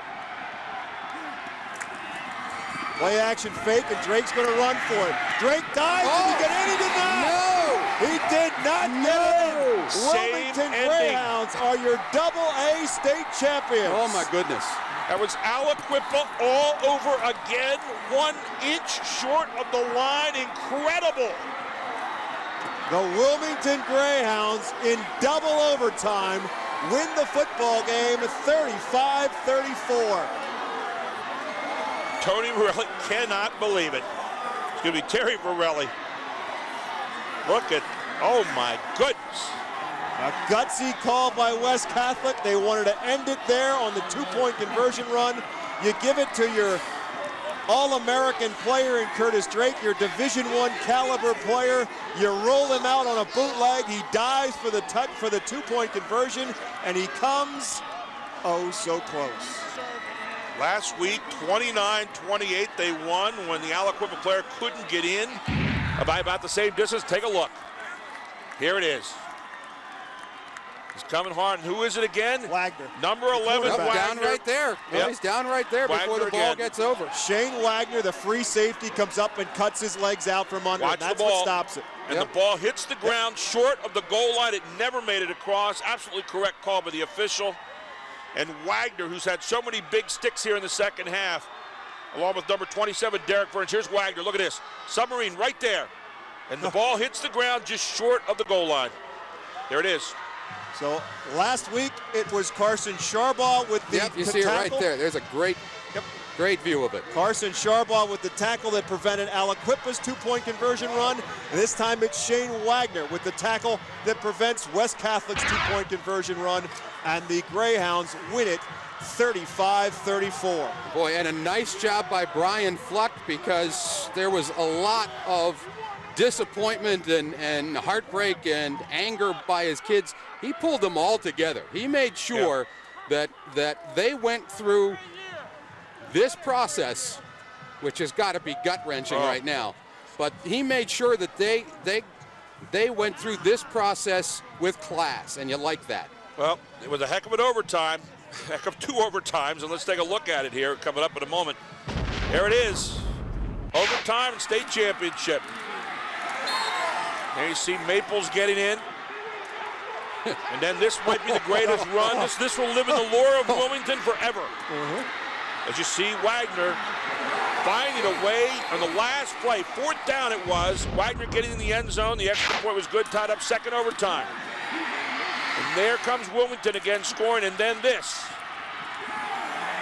Play action fake, and Drake's going to run for it. Drake dives. Did he get in? He did not. No. He did not get in. Wilmington Greyhounds are your AA state champions. Oh my goodness. That was Aliquippa all over again. 1 inch short of the line. Incredible. The Wilmington Greyhounds in double overtime win the football game 35-34. Tony Varelli cannot believe it. It's going to be Terry Varelli. Look at, oh my goodness. A gutsy call by West Catholic. They wanted to end it there on the 2-point conversion run. You give it to your All-American player in Curtis Drake, your Division I caliber player. You roll him out on a bootleg. He dives for the 2-point conversion, and he comes oh so close. Last week, 29-28, they won when the Aliquippa player couldn't get in by about the same distance. Take a look. Here it is. He's coming hard. And who is it again? Wagner. Number 11, Yep, Wagner. down right there. Yep. He's down right there before Wagner the ball again. gets over. Shane Wagner, the free safety, comes up and cuts his legs out from under. Watch That's the ball. what stops it. And the ball hits the ground short of the goal line. It never made it across. Absolutely correct call by the official. And Wagner, who's had so many big sticks here in the second half, along with number 27, Derek Burns. Here's Wagner. Look at this. Submarine right there. And the ball hits the ground just short of the goal line. There it is. So last week it was Carson Sharbaugh with the You see it right tackle. there. There's a great view of it. Carson Sharbaugh with the tackle that prevented Aliquippa's two-point conversion run. And this time it's Shane Wagner with the tackle that prevents West Catholic's two-point conversion run. And the Greyhounds win it 35-34. Boy, and a nice job by Brian Fluck, because there was a lot of disappointment and heartbreak and anger by his kids. He pulled them all together. He made sure that they went through this process, which has got to be gut-wrenching right now. But he made sure that they went through this process with class, and you like that. Well, it was a heck of an overtime, heck of two overtimes, and let's take a look at it here coming up in a moment. There it is, overtime and state championship. There you see Maples getting in. And then this might be the greatest run. This will live in the lore of Wilmington forever. As you see Wagner finding a way on the last play. Fourth down it was. Wagner getting in the end zone. The extra point was good, tied up second overtime. And there comes Wilmington again scoring, and then this.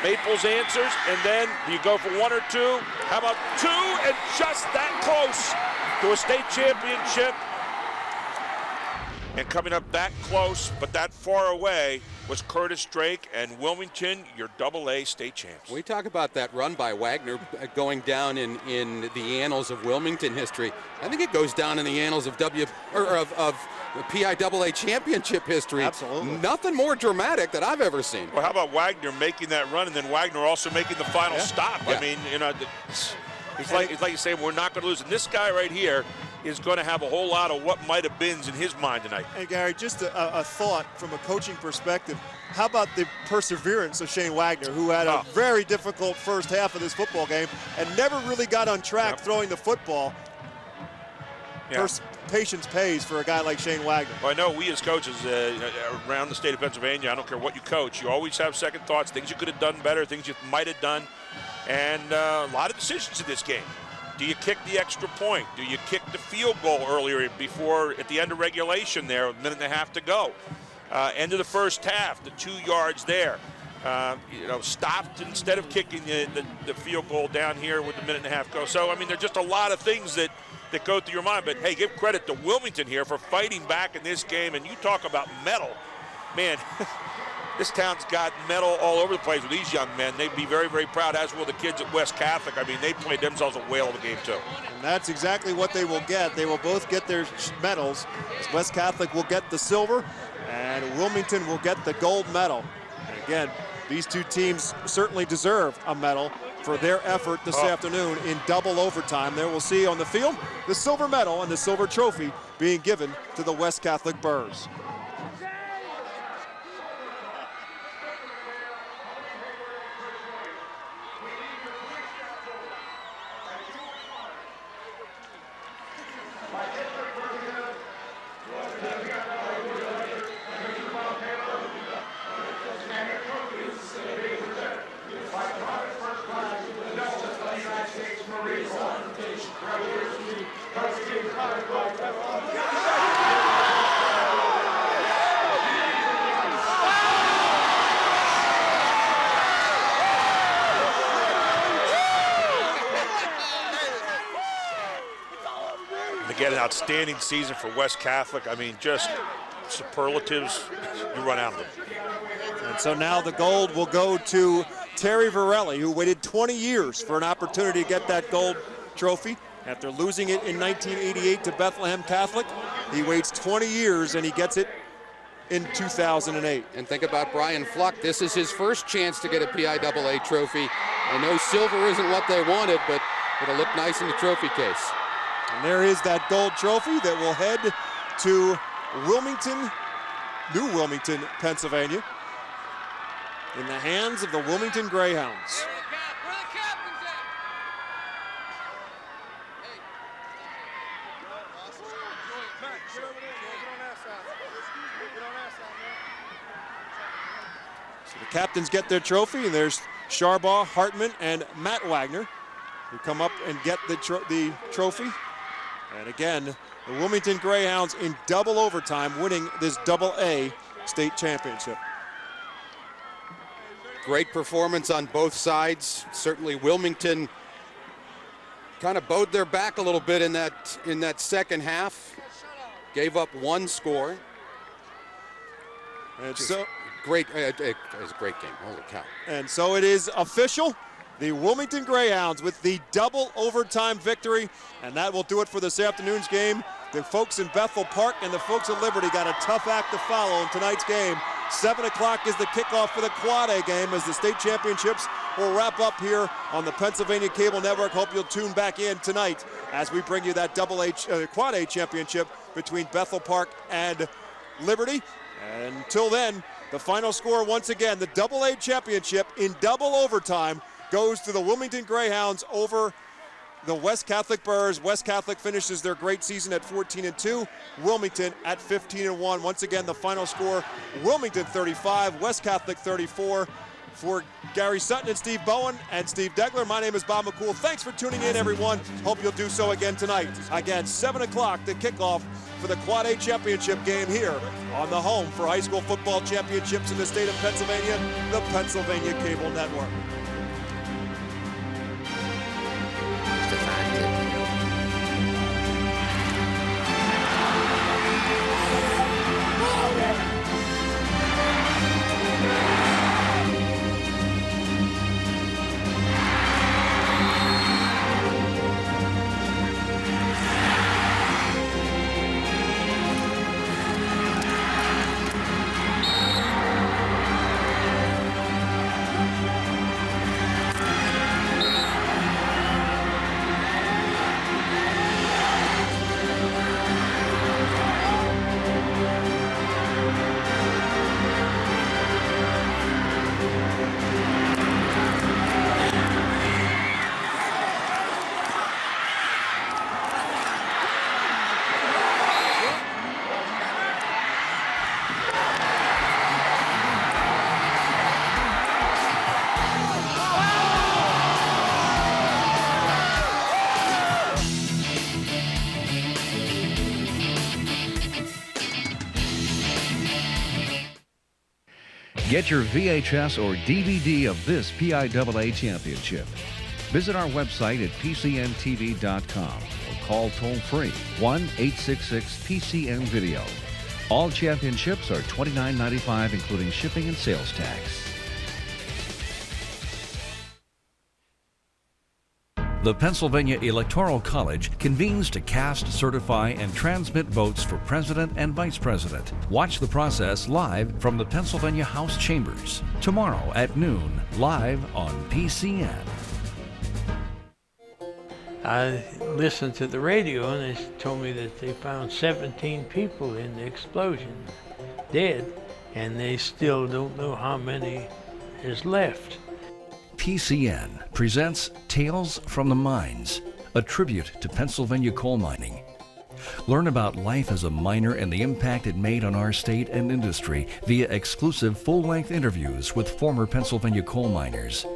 Maples answers, and then you go for one or two. How about two, and just that close to a state championship. And coming up that close, but that far away, was Curtis Drake and Wilmington, your AA state champs. We talk about that run by Wagner going down in the annals of Wilmington history. I think it goes down in the annals of PIAA championship history. Absolutely. Nothing more dramatic that I've ever seen. Well, how about Wagner making that run, and then Wagner also making the final stop? Yeah. I mean, you know, it's like you say, we're not going to lose. And this guy right here is going to have a whole lot of what might have beens in his mind tonight. And Gary, just a thought from a coaching perspective. How about the perseverance of Shane Wagner, who had a very difficult first half of this football game and never really got on track throwing the football. Patience pays for a guy like Shane Wagner. Well, I know we as coaches around the state of Pennsylvania, I don't care what you coach, you always have second thoughts, things you could have done better, things you might have done, and a lot of decisions in this game. Do you kick the extra point? Do you kick the field goal earlier before, at the end of regulation there, a minute and a half to go? End of the first half, the 2 yards there. Stopped instead of kicking the field goal down here with a minute and a half go. So, I mean, there's just a lot of things that go through your mind. But, hey, give credit to Wilmington here for fighting back in this game. And you talk about metal. Man, this town's got metal all over the place with these young men. They'd be very, very proud, as will the kids at West Catholic. I mean, they played themselves a whale of a game, too. And that's exactly what they will get. They will both get their medals. West Catholic will get the silver, and Wilmington will get the gold medal. And again, these two teams certainly deserve a medal for their effort this afternoon in double overtime. There we'll see on the field the silver medal and the silver trophy being given to the West Catholic Burrs. Again, an outstanding season for West Catholic. I mean, just superlatives, you run out of them. And so now the gold will go to Terry Varelli, who waited 20 years for an opportunity to get that gold trophy. After losing it in 1988 to Bethlehem Catholic, he waits 20 years and he gets it in 2008. And think about Brian Fluck. This is his first chance to get a PIAA trophy. I know silver isn't what they wanted, but it'll look nice in the trophy case. And there is that gold trophy that will head to Wilmington New Wilmington, Pennsylvania, in the hands of the Wilmington Greyhounds. So the captains get their trophy, and there's Sharbaugh, Hartman, and Matt Wagner who come up and get the trophy. And again, the Wilmington Greyhounds in double overtime winning this AA state championship. Great performance on both sides. Certainly Wilmington kind of bowed their back a little bit in that second half. Gave up one score. And so great, it was a great game. Holy cow. And so it is official. The Wilmington Greyhounds with the double overtime victory, and that will do it for this afternoon's game. The folks in Bethel Park and the folks at Liberty got a tough act to follow in tonight's game. 7 o'clock is the kickoff for the Quad A game as the state championships will wrap up here on the Pennsylvania Cable Network. Hope you'll tune back in tonight as we bring you that Quad A championship between Bethel Park and Liberty. And until then, the final score once again, the AA championship in double overtime goes to the Wilmington Greyhounds over the West Catholic Burrs. West Catholic finishes their great season at 14-2. Wilmington at 15-1. Once again, the final score, Wilmington 35, West Catholic 34. For Gary Sutton and Steve Bowen and Steve Degler, my name is Bob McCool. Thanks for tuning in, everyone. Hope you'll do so again tonight. Again, 7 o'clock, the kickoff for the Quad A championship game here on the home for high school football championships in the state of Pennsylvania, the Pennsylvania Cable Network. Get your VHS or DVD of this PIAA championship. Visit our website at pcntv.com or call toll-free 1-866-PCN-VIDEO. All championships are $29.95, including shipping and sales tax. The Pennsylvania Electoral College convenes to cast, certify, and transmit votes for president and vice president. Watch the process live from the Pennsylvania House Chambers. Tomorrow at noon, live on PCN. I listened to the radio and they told me that they found 17 people in the explosion dead, and they still don't know how many is left. PCN presents Tales from the Mines, a tribute to Pennsylvania coal mining. Learn about life as a miner and the impact it made on our state and industry via exclusive full-length interviews with former Pennsylvania coal miners.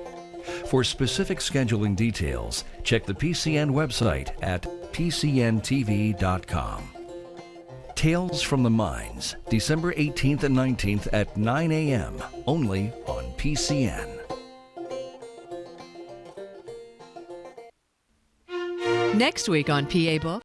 For specific scheduling details, check the PCN website at pcntv.com. Tales from the Mines, December 18th and 19th at 9 a.m., only on PCN. Next week on PA Book,